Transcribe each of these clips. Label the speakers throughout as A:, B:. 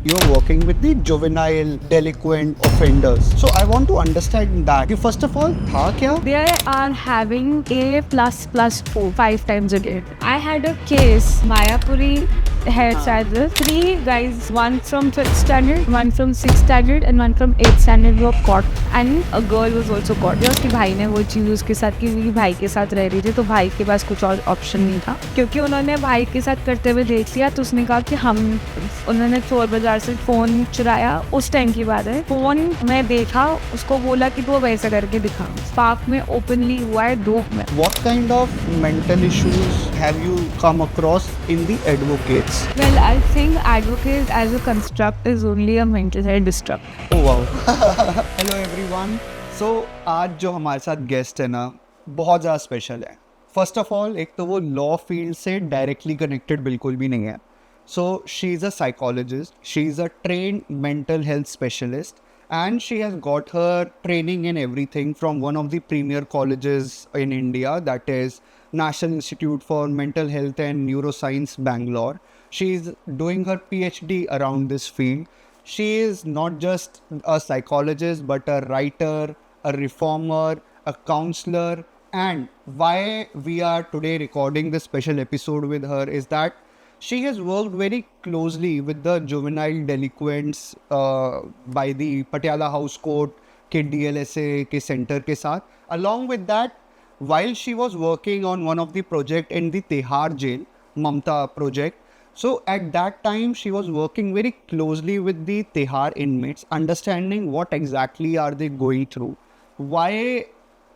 A: you're working with the juvenile delinquent offenders. So I want to understand that. First of all, tha kya?
B: They are having A plus plus 5 times a day. I had a case, Mayapuri hair charges. 3 guys, one from 5th standard, one from 6th standard and one from 8th standard were caught. And a girl was also caught. उसके भाई ने वो चीज़ उसके साथ की, मेरी भाई के साथ रह रही थी तो भाई के पास कुछ और ऑप्शन नहीं था, क्योंकि उन्होंने भाई के साथ करते हुए देख लिया तो उसने कहा कि उन्होंने चोर बाजार से फ़ोन चुराया। उस टाइम की बात है, फ़ोन मैं देखा, उसको बोला कि वो वैसे करके दिखा। पार्क में ओपनली हुआ है, धूप में।
A: What kind of mental issues have you come across in the advocates?
B: Well, I think advocate as a construct is only a mental health disrupt.
A: Oh wow. Hello everyone. So आज जो हमारे साथ guest है ना, बहुत ज़्यादा special है। First of all, एक तो वो लॉ फील्ड से डायरेक्टली कनेक्टेड बिल्कुल भी नहीं है। So she is a psychologist, she is a trained mental health specialist and she has got her training in everything from one of the premier colleges in India, that is National Institute for Mental Health and Neuroscience, Bangalore. She is doing her PhD around this field. She is not just a psychologist but a writer, a reformer, a counselor, and why we are today recording this special episode with her is that she has worked very closely with the juvenile delinquents by the Patiala House Court के DLSA के center के साथ. Along with that, while she was working on one of the project in the Tihar jail, Mamta project, so at that time she was working very closely with the Tihar inmates, understanding what exactly are they going through, why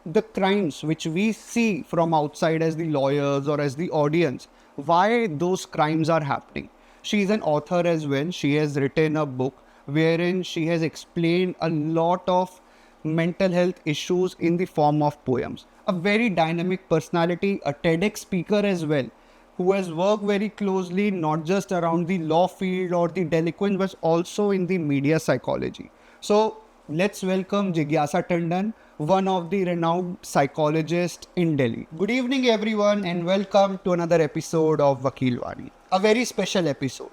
A: the crimes which we see from outside as the lawyers or as the audience, why those crimes are happening. She is an author as well. She has written a book wherein she has explained a lot of mental health issues in the form of poems. A very dynamic personality, a TEDx speaker as well, who has worked very closely not just around the law field or the delinquent but also in the media psychology. So let's welcome Jigyasa Tandon, one of the renowned psychologists in Delhi. Good evening everyone and welcome to another episode of Vakil Wani, a very special episode.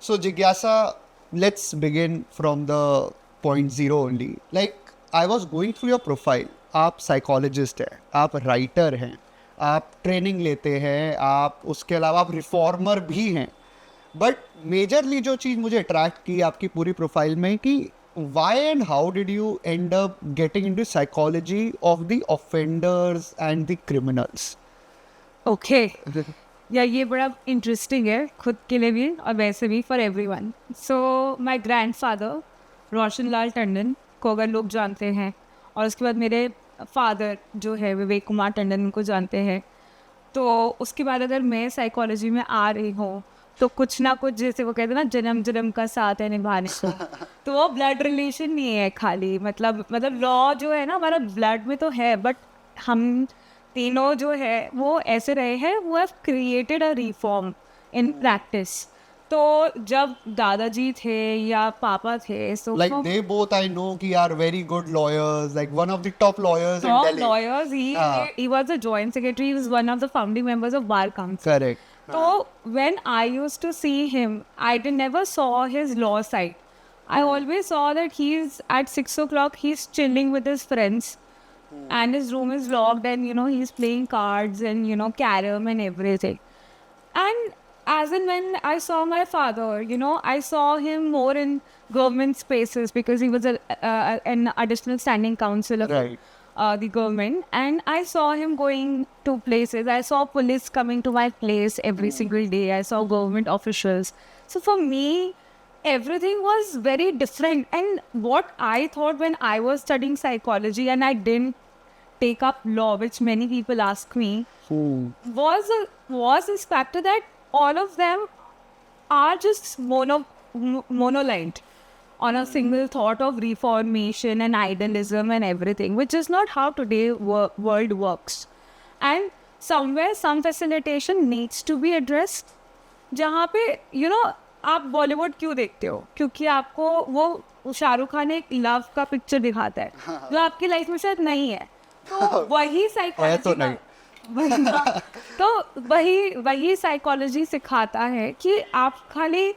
A: So Jigyasa, let's begin from the point zero only. Like, I was going through your profile. आप psychologist हैं, आप writer हैं, आप training लेते हैं, आप उसके अलावा आप reformer भी हैं. But majorly जो चीज़ मुझे attract की आपकी पूरी profile में कि why and how did you end up getting into psychology of the offenders and the criminals?
B: Okay. या ये बड़ा इंटरेस्टिंग है खुद के लिए भी और वैसे भी for everyone. So my grandfather Roshan Lal Tandon को अगर लोग जानते हैं, और उसके बाद मेरे फादर जो है विवेक कुमार टंडन, उनको जानते हैं. तो उसके बाद अगर मैं साइकोलॉजी में आ रही हूँ तो कुछ ना कुछ, जैसे वो कहते हैं ना, जन्म जन्म का साथ है निभाने को. तो वो ब्लड रिलेशन नहीं है खाली, मतलब लॉ जो है ना हमारा ब्लड में तो है, बट हम तीनों जो है वो ऐसे रहे हैं, वो have created a reform in practice. तो जब दादाजी थे या पापा थे, so
A: like they both I know ki are very good lawyers, like one of the top lawyers in Delhi.
B: lawyers, he was a joint secretary, he was one of the founding members of bar council.
A: Correct.
B: So when I used to see him, I never saw his law side. I always saw that he's at 6 o'clock, he's chilling with his friends and his room is locked and, you know, he's playing cards and, you know, carom and everything. And as and when I saw my father, you know, I saw him more in government spaces because he was an additional standing counsel of
A: Right.
B: the government, and I saw him going to places. I saw police coming to my place every single day. I saw government officials. So for me, everything was very different. And what I thought when I was studying psychology and I didn't take up law, which many people ask me, was this factor that all of them are just monolined on a single thought of reformation and idealism and everything, which is not how today world works. And somewhere some facilitation needs to be addressed. जहाँ पे you know आप बॉलीवुड क्यों देखते हो? क्योंकि आपको वो शाहरुख खान एक लव का पिक्चर दिखाता है जो आपकी लाइफ में शायद नहीं है. तो वही साइकोलॉजी तो वही साइकोलॉजी सिखाता है कि आप खाली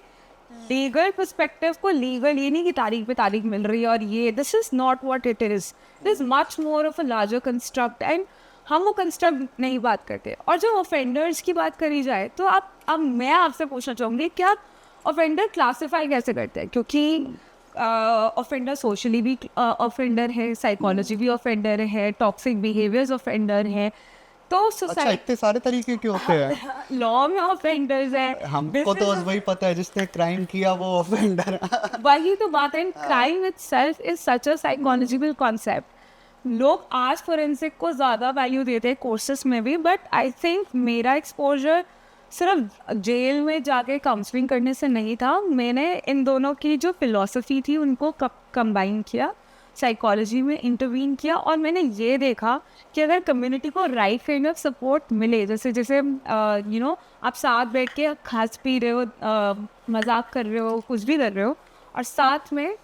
B: लीगल पर्सपेक्टिव को लीगल ये नहीं कि तारीख पे तारीख मिल रही है और ये this is not what it is, this much more of a larger construct and हम वो कंस्ट्रक्ट नहीं बात करते। और जो ऑफेंडर्स की बात करी जाए तो आप अब मैं आपसे पूछना चाहूँगी कि आप ऑफेंडर क्लासीफाई कैसे करते हैं, क्योंकि ऑफेंडर सोशली भी ऑफेंडर है, साइकोलॉजी भी ऑफेंडर है, टॉक्सिक बिहेवियर्स ऑफेंडर है, तो
A: अच्छा,
B: सोसाइटी
A: इतने सारे तरीके के होते हैं।
B: लॉ में ऑफेंडर्स है।
A: हमको तो बस वही पता है जिसने क्राइम किया वो ऑफेंडर।
B: वही तो बात है, crime itself is such a psychological concept. लोग आज फोरेंसिक को ज़्यादा वैल्यू देते हैं कोर्सेस में भी, बट आई थिंक मेरा एक्सपोजर सिर्फ जेल में जाके काउंसलिंग करने से नहीं था, मैंने इन दोनों की जो फिलॉसफी थी उनको कंबाइन किया, साइकोलॉजी में इंटरवीन किया, और मैंने ये देखा कि अगर कम्युनिटी को राइट काइंड ऑफ सपोर्ट मिले, जैसे जैसे यू नो आप साथ बैठ के खास पी रहे हो, मजाक कर रहे हो, कुछ भी कर रहे हो, और साथ में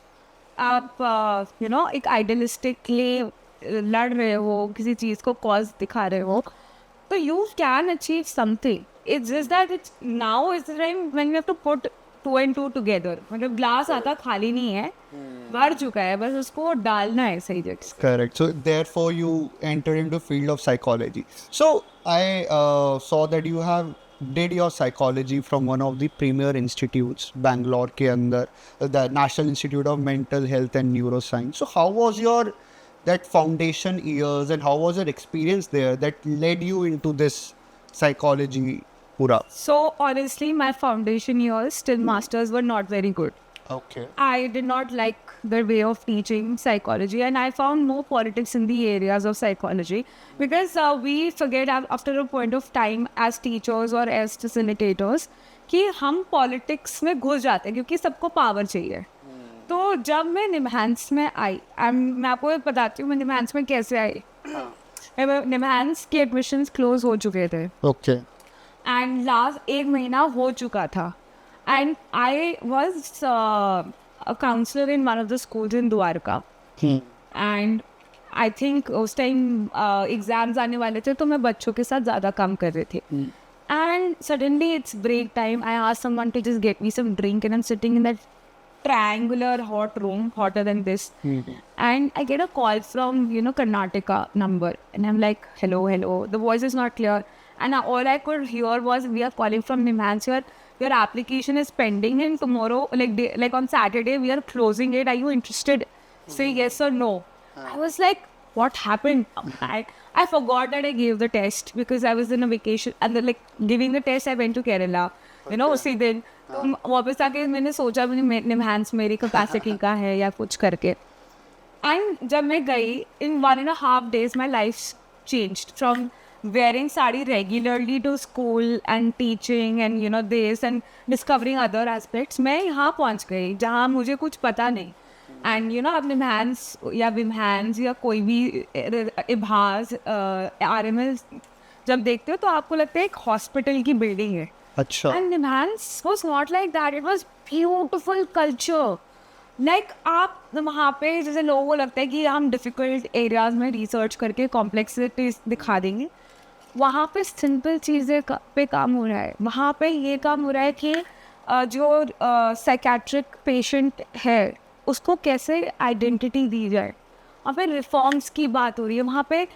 B: आप यू नो एक आइडियलिस्टिक लिए लड़ रहे हो, किसी चीज़ को कॉज दिखा रहे हो, तो you can achieve something. It's just that it's now is the time when you have to put 2 and 2 together. मतलब ग्लास आता खाली नहीं है, भर चुका है, बस उसको डालना है सही जगह।
A: Correct. So therefore you enter into field of psychology. So I saw that you have did your psychology from one of the premier institutes, Bangalore के अंदर, the National Institute of Mental Health and Neuroscience. So how was your that foundation years and how was your experience there that led you into this psychology pura?
B: So honestly, my foundation years till masters were not very good.
A: Okay.
B: I did not like the way of teaching psychology, and I found no politics in the areas of psychology, because we forget after a point of time as teachers or as facilitators कि हम politics में घुस जाते हैं क्योंकि सबको power चाहिए। तो जब मैं निमहांस में आई, मैं आपको बताती हूँ मैं निमहांस में कैसे आई। निमहांस के एडमिशन्स क्लोज हो चुके थे
A: Okay.
B: एंड लास्ट 1 महीना हो चुका था, and I was a counsellor in one of the schools in Dwarka, and I think उस टाइम एग्जाम्स आने वाले थे तो मैं बच्चों के साथ ज़्यादा काम कर रही थी, and suddenly it's break time, I asked someone to just get me some drink and I am sitting in that triangular hot room, hotter than this, and I get a call from Karnataka number, and I'm like, hello, the voice is not clear, and all I could hear was, we are calling from Nimhans, your application is pending and tomorrow, like on Saturday we are closing it, are you interested? Say yes or no. I was like, what happened? I forgot that I gave the test because I was in a vacation, and then like giving the test I went to Kerala, उसी दिन। तो वापस आके मैंने सोचा निमहांस मेरी capacity का है या कुछ करके, एंड जब मैं गई इन 1.5 days my life changed from wearing sari regularly to school and teaching and this and discovering other aspects। मैं यहाँ पहुँच गई जहाँ मुझे कुछ पता नहीं, एंड आप निमहांस या विमहांस या कोई भी इभास RML जब देखते हो तो आपको लगता है एक हॉस्पिटल की बिल्डिंग है।
A: अच्छा।
B: And Nimhans was not like that. It was beautiful culture. Like आप वहाँ पे जैसे लोगों को लगता है कि हम डिफ़िकल्ट एरियाज में रिसर्च करके कॉम्प्लेक्सिटीज दिखा देंगे, वहाँ पे सिंपल चीज़ें पे काम हो रहा है। वहाँ पे ये काम हो रहा है कि जो साइकेट्रिक पेशेंट है उसको कैसे आइडेंटिटी दी जाए, वहाँ पे रिफॉर्म्स की बात हो रही है। वहाँ पे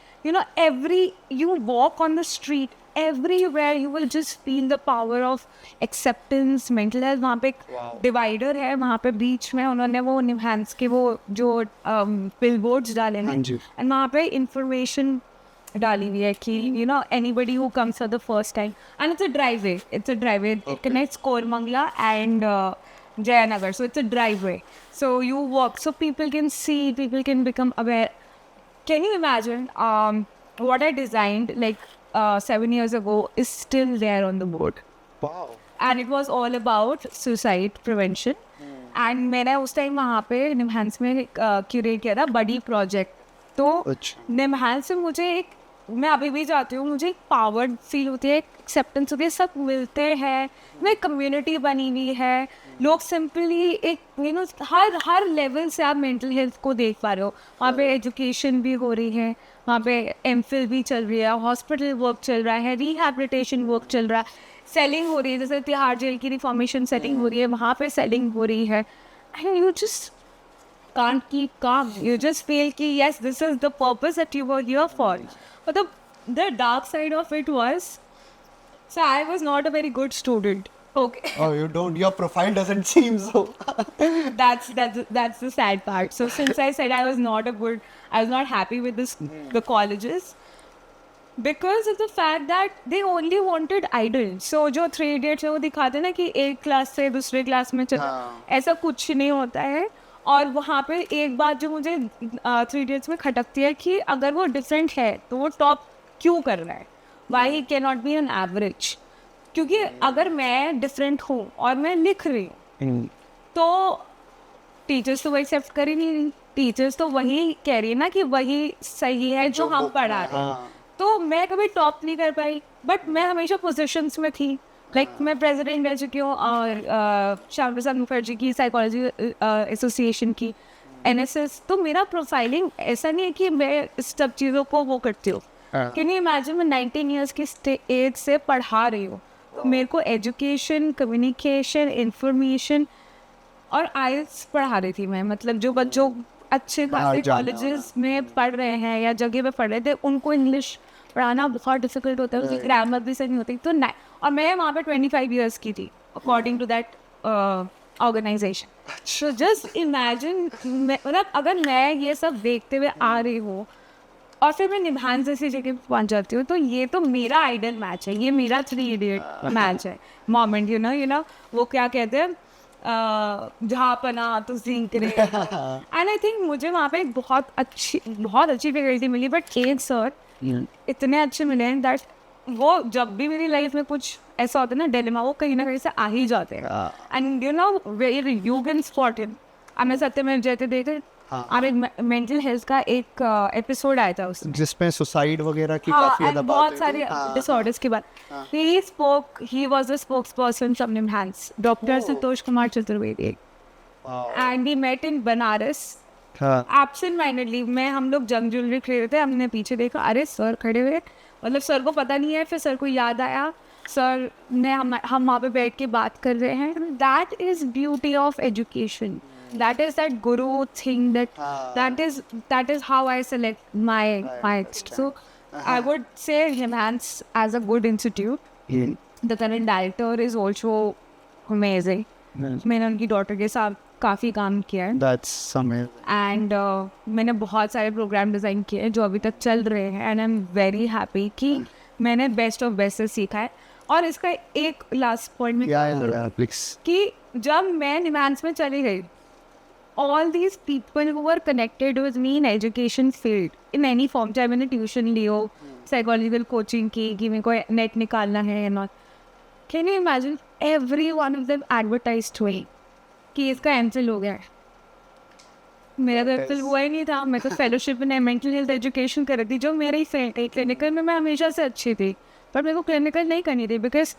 B: every you walk on the street, everywhere you will just feel the power of acceptance, mental health। वहाँ पे एक डिवाइडर है, वहाँ पे बीच में उन्होंने वो निमहांस के वो जो बिलबोर्ड्स डाले हैं, एंड वहाँ पे इंफॉर्मेशन डाली हुई है कि anybody who comes for the first time, and it's a driveway, it connects Koramangala and Jayanagar, so it's a driveway, so you walk, so people can see, people can become aware. Can you imagine what I designed like 7 years ago is still there on the board.
A: Wow.
B: And it was all about suicide prevention. And मैंने उस time वहाँ पे निमहांस में curate किया था बड़ी project. तो निमहांस से मुझे एक, मैं अभी भी जाती हूँ, मुझे एक पावर्ड फील होती है, एक एक्सेप्टेंस होती है, सब मिलते हैं, मैं कम्युनिटी बनी हुई है, लोग सिंपली एक हर लेवल से आप मेंटल हेल्थ को देख पा रहे हो। वहाँ पे एजुकेशन भी हो रही है, वहाँ पे एमफिल भी चल रही है, हॉस्पिटल वर्क चल रहा है, रिहैबिलिटेशन वर्क चल रहा है, सेलिंग हो रही है, जैसे तिहाड़ जेल की रिफॉर्मेशन सेलिंग हो रही है, वहाँ पे सेलिंग हो रही है, and you just can't keep calm. You just feel कि yes, this is the purpose that you were here for. But the dark side of it was, so I was not a very good student. Okay.
A: Oh, you don't. Your profile doesn't seem so.
B: That's the sad part. So since I said I was not happy with the colleges because of the fact that they only wanted idols. So जो 3 Idiots है वो दिखाते हैं ना कि एक class से दूसरे क्लास में चल, ऐसा कुछ नहीं होता है. और वहाँ पे एक बात जो मुझे 3 Idiots में खटकती है कि अगर वो डिफरेंट है तो वो टॉप क्यों कर रहा है, why he can not be an average. क्योंकि अगर मैं डिफरेंट हूँ और मैं लिख रही हूँ तो टीचर्स तो वही एक्सेप्ट कर ही नहीं. टीचर्स तो वही कह रही है ना कि वही सही है जो हम पढ़ा रहे हैं. तो मैं कभी टॉप नहीं कर पाई, बट मैं हमेशा पोजीशंस में थी. लाइक मैं प्रेसिडेंट रह चुकी हूँ और श्याम प्रसाद मुखर्जी की साइकोलॉजी एसोसिएशन की, एनएसएस. तो मेरा प्रोफाइलिंग ऐसा नहीं है कि मैं इस सब चीज़ों को वो करती हूँ. कैन यू इमेजिन मैं 19 ईयर्स की एज से पढ़ा रही हूँ. तो मेरे को एजुकेशन, कम्युनिकेशन, इंफॉर्मेशन और आइल्स पढ़ा रही थी मैं. मतलब जो बच्चों अच्छे खासे कॉलेजेस में पढ़ रहे हैं या जगह पे पढ़ रहे थे, उनको इंग्लिश पढ़ाना बहुत डिफिकल्ट होता है, उसकी ग्रामर भी सही नहीं होती. तो और मैं वहाँ पे 25 ईयर्स की थी according to that organisation. So just imagine, मतलब अगर मैं ये सब देखते हुए आ रही हूँ और फिर मैं निभान जैसी जगह पे पहुँच जाती हूँ, तो ये तो मेरा आइडल मैच है, ये मेरा 3 Idiot मैच है. मोमेंट यू नो वो क्या कहते हैं, जहाँ पना तो सीख रहे. एंड आई थिंक मुझे वहाँ पे एक बहुत अच्छी फैकल्टी मिली. बट एक सर इतने अच्छे मिले हैं दैट वो जब भी मेरी लाइफ में कुछ ऐसा होता है ना डिलेमा, वो कहीं ना कहीं से आ ही जाते हैं. And you know where you can spot him. हमने सत्यमेव जयते देखे, और एक मेंटल हेल्थ का एक एपिसोड आया था उसमें,
A: जिसमें सुसाइड वगैरह की
B: हाँ,
A: काफी ज्यादा
B: and
A: बात
B: बहुत
A: हुई
B: सारे
A: थी.
B: डिसऑर्डर्स के बाद he was the spokesperson from NIMHANS, Dr. Santosh Kumar Chaturvedi, and we met in Banaras. Absent mindedly मैं, हम लोग जंग ज्वेलरी खरीद रहे थे, हमने पीछे देखा, अरे सर खड़े हुए. मतलब सर को पता नहीं है, फिर सर को याद आया, सर ने हम वहाँ पे बैठ के बात कर रहे हैं. That is beauty of education. That is that guru thing. That is how I select my. So I would say NIMHANS as a good institute. The current director is also amazing. मैंने उनकी daughter के साथ काफ़ी काम किया है.
A: That's amazing.
B: And मैंने बहुत सारे प्रोग्राम डिज़ाइन किए हैं जो अभी तक चल रहे हैं. And I am very happy कि मैंने बेस्ट ऑफ बेस्ट से सीखा है. और इसका एक लास्ट पॉइंट में कि जब मैं NIMHANS में चली गई, all these people who were connected with me in education field in any form, चाहे मैंने ट्यूशन ली हो, साइकोलॉजिकल कोचिंग की कि मेरे को नेट निकालना है या not, can you imagine every one of them advertised हुई कि इसका एमफिल हो गया है. मेरा तो एमफिल हुआ ही नहीं था. मैं तो फेलोशिप में मेंटल हेल्थ एजुकेशन कर रही थी, जो मेरा ही फील्ड है. क्लिनिकल में मैं हमेशा से अच्छी थी, पर मेरे को क्लिनिकल नहीं करनी थी बिकॉज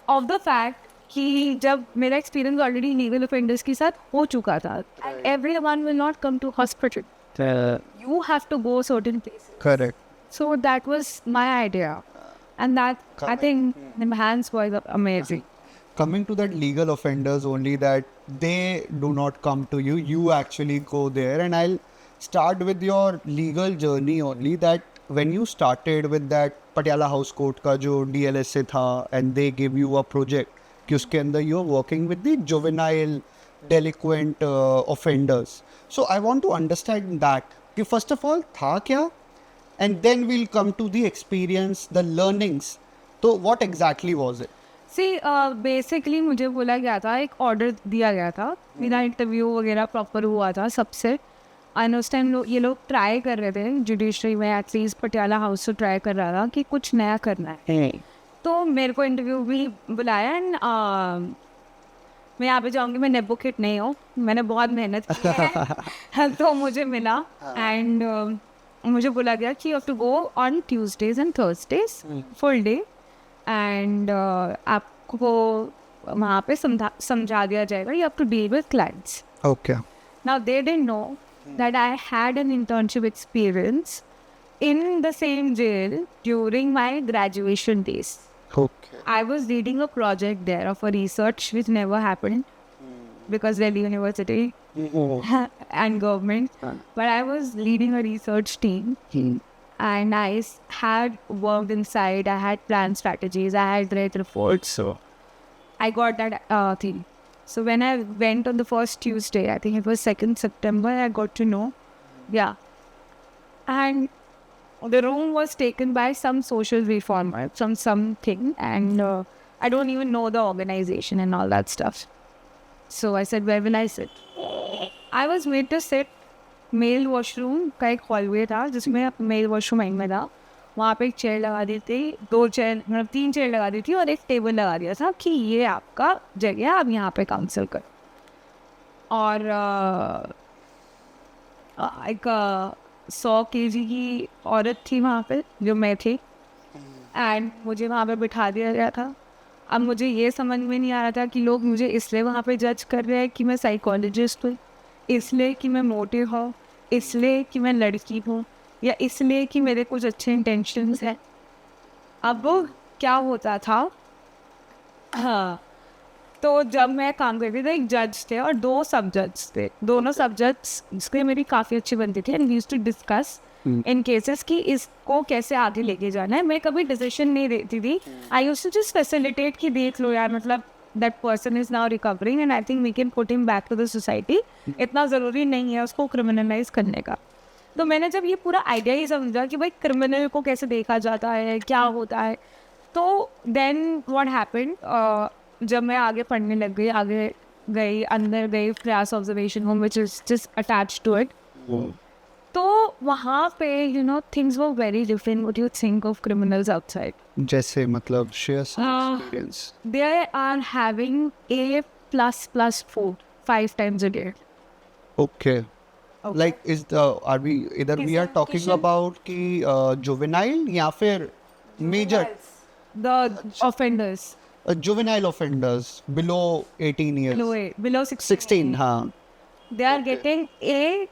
B: ऑफ द फैक्ट कि जब मेरा एक्सपीरियंस ऑलरेडी लीगल ऑफेंडर्स के साथ हो चुका था. Everyone will not come to hospital, you have to go certain places.
A: Correct.
B: So that was my idea, and that I think NIMHANS was amazing.
A: Coming to that legal offenders only, that they do not come to you, you actually go there. And I'll start with your legal journey only, that when you started with that Patiala House Court का जो DLSA था, and they give you a project कि उसके अंदर you are working with the juvenile delinquent offenders. So I want to understand that कि first of all था क्या, and then we'll come to the experience, the learnings. तो what exactly was it?
B: See, basically मुझे बोला गया था, एक order दिया गया था, मेरा इंटरव्यू वगैरह प्रॉपर हुआ था सबसे. एंड उस टाइम ये लोग ट्राई कर रहे थे जुडिशरी में, एटलीस्ट पटियाला हाउस से ट्राई कर रहा था कि कुछ नया करना है. तो मेरे को इंटरव्यू भी बुलाया. एंड मैं यहाँ पे जाऊँगी, मैं नेबो किट नहीं हूँ, मैंने बहुत मेहनत की है. तो मुझे मिला. एंड मुझे बोला गया कि you have to go on Tuesdays and Thursdays full day, and आपको वहाँ पे समझा दिया जाएगा, you have to deal with clients.
A: Okay.
B: Now they didn't know that I had an internship experience in the same jail during my graduation days.
A: Okay.
B: I was leading a project there of a research which never happened because Delhi University and government. But I was leading a research team and had worked inside. I had planned strategies. I had read reports. So I got that thing. So when I went on the first Tuesday, I think it was 2nd September, I got to know. Yeah. And the room was taken by some social reformer from something, and I don't even know the organization and all that stuff. So I said, where will I sit? I was made to sit male washroom का एक hallway था जिसमें mail washroom and में था. वहाँ पे एक chair लगा दी थी, 2 चेयर मतलब 3 चेयर लगा दी थी और एक टेबल लगा दिया था कि ये आपका जगह है, आप यहाँ पे काउंसिल कर. और एक 100 kg की औरत थी वहाँ पे जो मैं थी, एंड मुझे वहाँ पे बिठा दिया गया था. अब मुझे ये समझ में नहीं आ रहा था कि लोग मुझे इसलिए वहाँ पे जज कर रहे हैं कि मैं साइकोलॉजिस्ट हूँ, इसलिए कि मैं मोटे हूँ, इसलिए कि मैं लड़की हूँ, या इसलिए कि मेरे कुछ अच्छे इंटेंशंस हैं. अब क्या होता था, हाँ, तो जब मैं काम करती थी एक जज थे और 2 सब जज थे. दोनों सब जज इसके मेरी काफ़ी अच्छी बनती थी and we used to discuss in cases कि इसको कैसे आगे लेके जाना है. मैं कभी डिसीजन नहीं देती थी. I used to just facilitate कि देख लो यार, मतलब that person is now recovering and I think we can put him back to the society. इतना ज़रूरी नहीं है उसको क्रिमिनलाइज करने का. तो मैंने जब ये पूरा आइडिया ही समझा कि भाई क्रिमिनल को कैसे देखा जाता है, क्या होता है, तो देन व्हाट हैपेंड, जब मैं आगे पढ़ने लग गई, आगे गई, अंदर गई Prayas observation home which is just attach to it, तो वहाँ पे you know things were very different what you think of criminals outside.
A: जैसे मतलब share some experience.
B: They are having A++ food 5 times a day.
A: Okay. Like are we either we are talking
B: Kishan?
A: about कि juvenile या फिर major
B: The offenders
A: juvenile offenders below 18 years.
B: below 16.
A: हाँ.
B: They are getting A++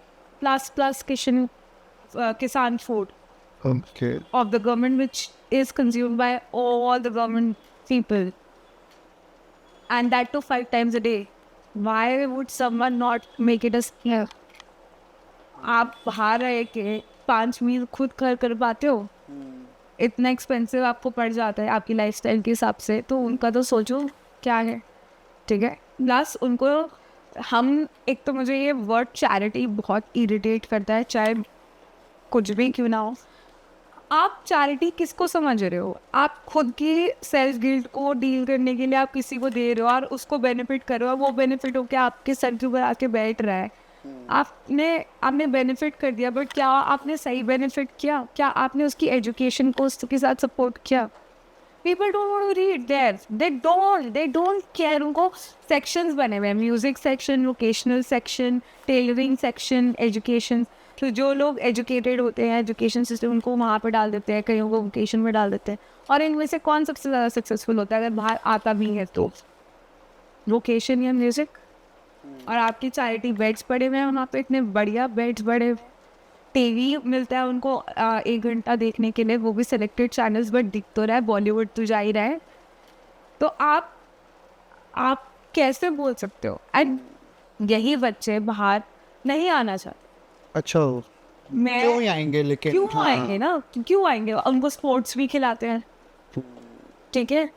B: Kisan food
A: Okay.
B: of the government, which is consumed by all the government people, and that too 5 times a day. Why would someone not make it a scare? आप बाहर रह के 5 मील खुद कर पाते हो, इतना expensive आपको पड़ जाता है आपकी लाइफस्टाइल के हिसाब से, तो उनका तो सोचो क्या है. ठीक है, प्लस उनको हम, एक तो मुझे ये वर्ड चैरिटी बहुत इरिटेट करता है, चाहे कुछ भी क्यों ना हो. आप चैरिटी किसको समझ रहे हो? आप खुद की सेल्फ गिल्ट को डील करने के लिए आप किसी को दे रहे हो और उसको बेनिफिट कर रहे हो, वो बेनिफिट हो के आपके सर के ऊपर आके बैठ रहा है. आपने बेनिफिट कर दिया, बट क्या आपने सही बेनिफिट किया? क्या आपने उसकी एजुकेशन को उसके साथ सपोर्ट किया? People don't want to read there. They don't care. उनको sections बने हुए हैं, music section, vocational section, tailoring section, education. तो जो लोग एजुकेटेड होते हैं, एजुकेशन सिस्टम उनको वहाँ पर डाल देते हैं, कईयों को वोकेशन में डाल देते हैं. और इनमें से कौन सबसे ज़्यादा सक्सेसफुल होता है अगर बाहर आता भी है तो? वोकेशन या म्यूजिक. और आपकी चैरिटी बेड्स पड़े हुए हैं वहाँ पे, इतने बढ़िया बेड्स पड़े हुए. टीवी मिलता है उनको 1 घंटा देखने के लिए, वो भी सिलेक्टेड चैनल्स, बट दिख तो रहा है, बॉलीवुड तो जा ही रहा है. तो आप कैसे बोल सकते हो? एंड यही बच्चे बाहर नहीं आना चाहते.
A: अच्छा, क्यों ही आएंगे? लेकिन
B: क्यों आएंगे ना, क्यों आएंगे? उनको स्पोर्ट्स भी खिलाते हैं, ठीक है,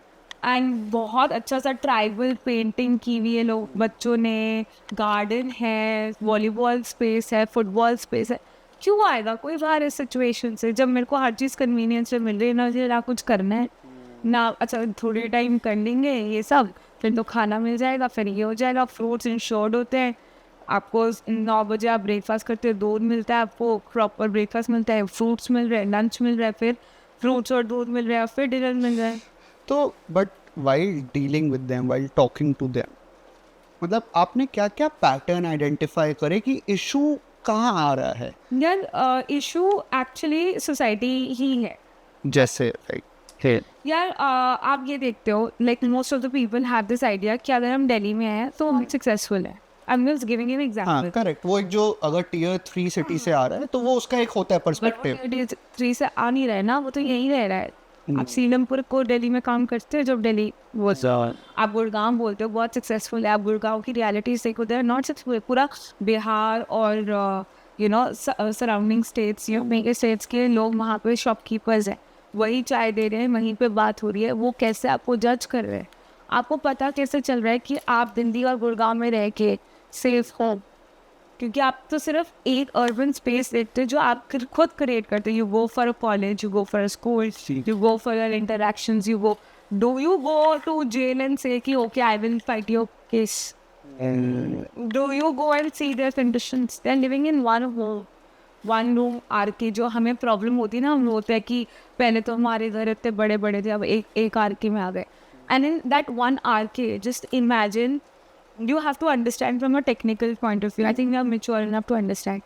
B: एंड बहुत अच्छा सा ट्राइबल पेंटिंग की हुई है लोग, बच्चों ने, गार्डन है, वॉलीबॉल स्पेस है, फुटबॉल स्पेस है. क्यों आएगा कोई बाहर इस सिचुएशन से, जब मेरे को हर चीज़ कन्वीनियंस से मिल रही है, ना कुछ करना है ना. अच्छा थोड़ी टाइम कर लेंगे ये सब, फिर तो खाना मिल जाएगा, फिर ये हो जाएगा. फ्रूट्स इंश्योर्ड होते हैं आपको. 9 बजे आप ब्रेकफास्ट करते हो, दूध मिलता है आपको, प्रॉपर ब्रेकफास्ट मिलता है, फ्रूट्स मिल रहे हैं, लंच मिल रहा है, फिर फ्रूट्स और दूध मिल रहा है, फिर डिनर मिल रहा है.
A: तो but while dealing with them, while talking to them, मतलब आपने क्या क्या पैटर्न आइडेंटिफाई करे कि इशू कहाँ आ रहा है?
B: यार इशू एक्चुअली सोसाइटी ही है.
A: जैसे लाइक
B: यार आप ये देखते हो, like most of the people have this idea कि अगर हम दिल्ली में हैं तो हम सक्सेसफुल हैं. I'm just giving you an example.
A: हाँ करेक्ट, वो एक जो अगर टियर 3 सिटी से आ रहा है तो वो उसका एक होता है
B: But
A: पर्सपेक्टिव.
B: वो Tier 3 से आ नहीं रहा है ना, वो तो यहीं रह रहा है. आप सीलमपुर को दिल्ली में काम करते हो, जब दिल्ली वो आप गुड़गांव बोलते हो बहुत सक्सेसफुल है, आप गुड़गांव की रियलिटी देखो, दे आर नॉट सक्सेसफुल. पूरा बिहार और सराउंडिंग स्टेट्स, मेगा स्टेट्स के लोग वहाँ पे शॉपकीपर्स हैं, वही चाय दे रहे हैं, वहीं पे बात हो रही है. वो कैसे आपको जज कर रहे हैं? आपको पता कैसे चल रहा है कि आप दिल्ली और गुड़गांव में रह के सेफ हो? क्योंकि आप तो सिर्फ एक अर्बन स्पेस देखते हो जो आप खुद क्रिएट करते हो. You go for a college, you go for a school, you go for your interactions, you go to jail and say कि okay I will fight your case. Do you go and see their conditions? They are living in one room R K. जो हमें problem होती है ना, हम होता है कि पहले तो हमारे घर इतने बड़े बड़े थे, अब एक आर के में आ गए. And in that one R K, just imagine, you have to understand from a technical point of view. I think we are mature enough to understand.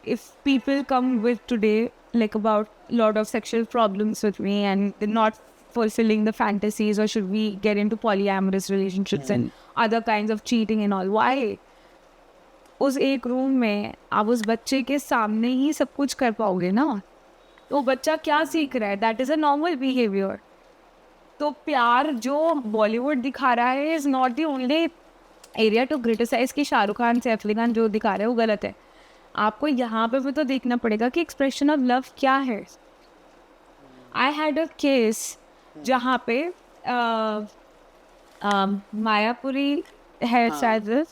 B: If people come with today, like about lot of sexual problems with me and they're not fulfilling the fantasies, or should we get into polyamorous relationships and other kinds of cheating and all, why? उस एक room में आप उस बच्चे के सामने ही सब कुछ कर पाओगे ना? तो बच्चा क्या सीख रहा है? That is a normal behavior. तो प्यार जो बॉलीवुड दिखा रहा है is not the only area to criticise कि शाहरुख खान, सैफ अली खान जो दिखा रहे हैं वो गलत है. आपको यहाँ पे भी तो देखना पड़ेगा कि एक्सप्रेशन ऑफ लव क्या है. आई हैड अ केस जहाँ पे मायापुरी है शायद,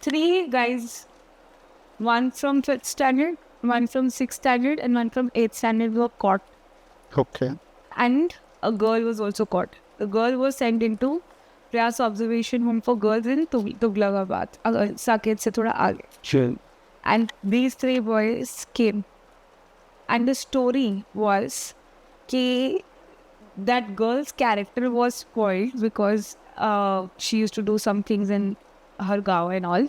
B: 3 guys, one from 5th standard, one from 6th standard and one from 8th standard were caught.
A: Okay.
B: And a girl was also caught. The girl was sent into Prayas Observation Home for Girls in Tughlaqabad, Saket se thoda aage.
A: Sure.
B: And these 3 boys came. And the story was that that girl's character was spoiled because she used to do some things in her gaon and all.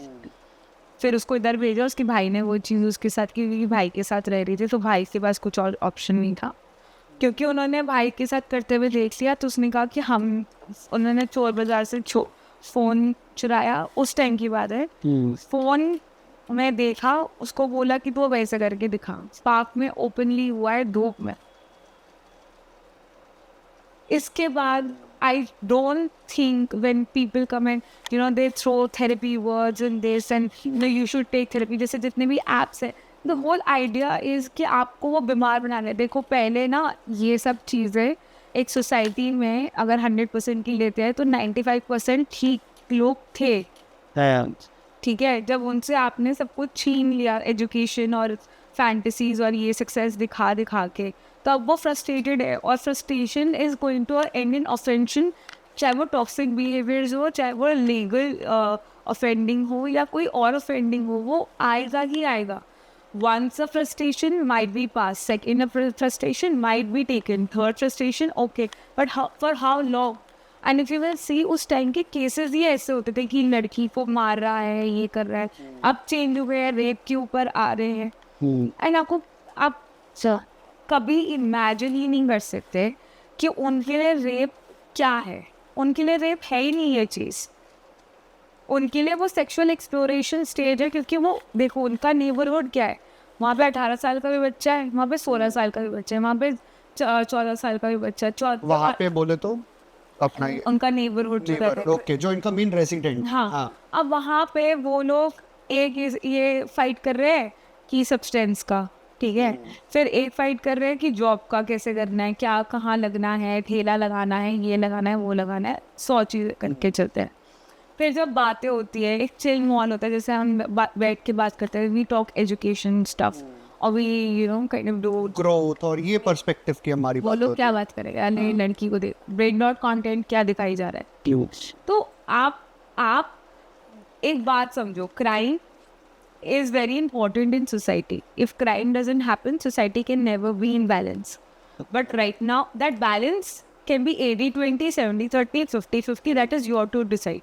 B: फिर उसको इधर भेजा, उसके भाई ने वो चीज़ उसके साथ की, क्योंकि भाई के साथ रह रही थी तो भाई के पास कुछ और ऑप्शन नहीं था. क्योंकि उन्होंने भाई के साथ करते हुए देख लिया तो उसने कहा कि उन्होंने चोर बाज़ार से फ़ोन चुराया. उस टाइम की बात है. फ़ोन में देखा, उसको बोला कि तू वैसे करके दिखा. पार्क में ओपनली हुआ है, धूप में. इसके बाद I don't think when people come and they throw therapy words and this and you should take therapy, जैसे जितने भी apps है, the whole idea is कि आपको वो बीमार बनाना है. देखो पहले ना ये सब चीज़ें एक सोसाइटी में अगर 100% की लेते हैं तो 95% ठीक लोग थे. ठीक है, जब उनसे आपने सब कुछ छीन लिया, एजुकेशन और फैंटेसीज और ये सक्सेस दिखा के, तो अब वो फ्रस्ट्रेटेड है. और frustration is going to end in offence, चाहे वो टॉक्सिक बिहेवियर्स हो, चाहे वो लीगल ऑफेंडिंग हो या कोई और ऑफेंडिंग हो, वो आएगा ही आएगा. Once a frustration might be passed, second a frustration might be taken, third frustration okay, but for how long? And if you will see, उस टाइम के केसेस ही ऐसे होते थे कि लड़की को मार रहा है, ये कर रहा है. अब चेंज हुए हैं, रेप के ऊपर आ रहे हैं. एंड आपको आप कभी इमेजिन ही नहीं कर सकते कि उनके लिए रेप क्या है. उनके लिए रेप है ही नहीं ये चीज़. उनके लिए वो सेक्सुअल एक्सप्लोरेशन स्टेज है. क्योंकि वो देखो उनका नेबरहुड क्या है, वहाँ पे 18 साल का भी बच्चा है, वहाँ पे 16 साल का भी बच्चा है, वहाँ पे 14 साल का भी बच्चा है.
A: वहाँ पे बोले तो अपना ही
B: उनका नेबरहुड
A: ओके, जो इनका मेन रेसिडेंट.
B: हाँ. अब वहाँ पे वो लोग ये फाइट कर रहे हैं कि सब्सटेंस का, ठीक है, फिर एक फाइट कर रहे हैं कि जॉब का कैसे करना है, क्या कहाँ लगना है, ठेला लगाना है, ये लगाना है, वो लगाना है, 100 चीज़ करके चलते हैं. फिर जब बातें होती है, एक चिल मॉल होता है, जैसे हम बैठ के बात करते हैं, वी टॉक एजुकेशन स्टफ और we kind of do
A: growth और ये पर्सपेक्टिव की हमारी
B: वो लोग क्या बात करेंगे. अरे लड़की को ब्रेक डॉट कंटेंट क्या दिखाई जा रहा है. तो आप एक बात समझो, crime is very important in society. If crime doesn't happen, society can never be in balance. But right now, that balance can be 80-20, 70-30, 50-50. That is your to decide.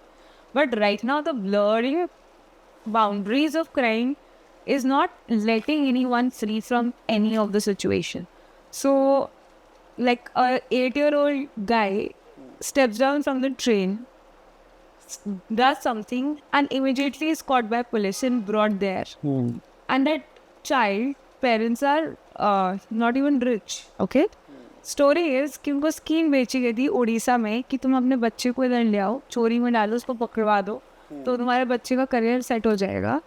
B: But right now, the blurring boundaries of crime is not letting anyone free from any of the situation. So, like a 8-year-old guy steps down from the train, does something and immediately is caught by police and brought there. And that child, parents are not even rich. Okay? Story is कि उनको scheme बेची गई थी उड़ीसा में कि तुम अपने बच्चे को इधर ले आओ, चोरी में डालो, उसको पकड़वा दो, तो तुम्हारे बच्चे का करियर सेट हो जाएगा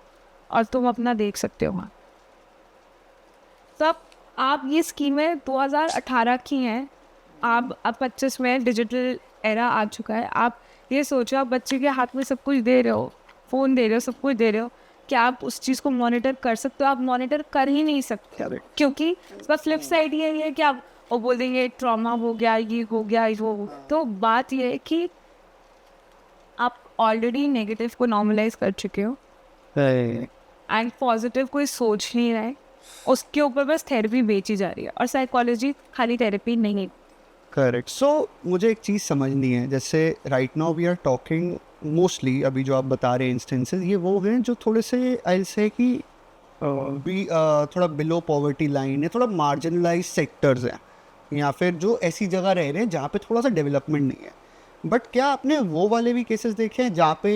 B: और तुम अपना देख सकते हो वहाँ. तो अब आप ये स्कीमें 2018 की हैं, आप अब 25 में डिजिटल एरा आ चुका है. आप ये सोचो, आप बच्चे के हाथ में सब कुछ दे रहे हो, फ़ोन दे रहे हो, सब कुछ दे रहे हो, क्या आप उस चीज़ को मॉनिटर कर सकते हो? आप मॉनिटर कर ही नहीं सकते, क्योंकि उसका फ्लिप साइड ये है कि आप वो बोल देंगे ट्रॉमा हो गया, ये हो गया, वो. तो बात ये है कि आप ऑलरेडी नेगेटिव को नॉर्मलाइज कर चुके हो एंड पॉजिटिव कोई सोच नहीं रहा है, उसके ऊपर बस थेरेपी बेची जा रही है. और साइकोलॉजी खाली थेरेपी नहीं.
A: करेक्ट. सो मुझे एक चीज़ समझनी है, जैसे right now we are talking mostly, अभी जो आप बता रहे हैं इंस्टेंसेस, ये वो हैं जो थोड़े से आई से कि भी थोड़ा बिलो पॉवर्टी लाइन है, थोड़ा मार्जिनलाइज सेक्टर्स हैं, या फिर जो ऐसी जगह रह रहे हैं जहाँ पे थोड़ा सा डेवलपमेंट नहीं है. बट क्या आपने वो वाले भी केसेस देखे हैं जहाँ पे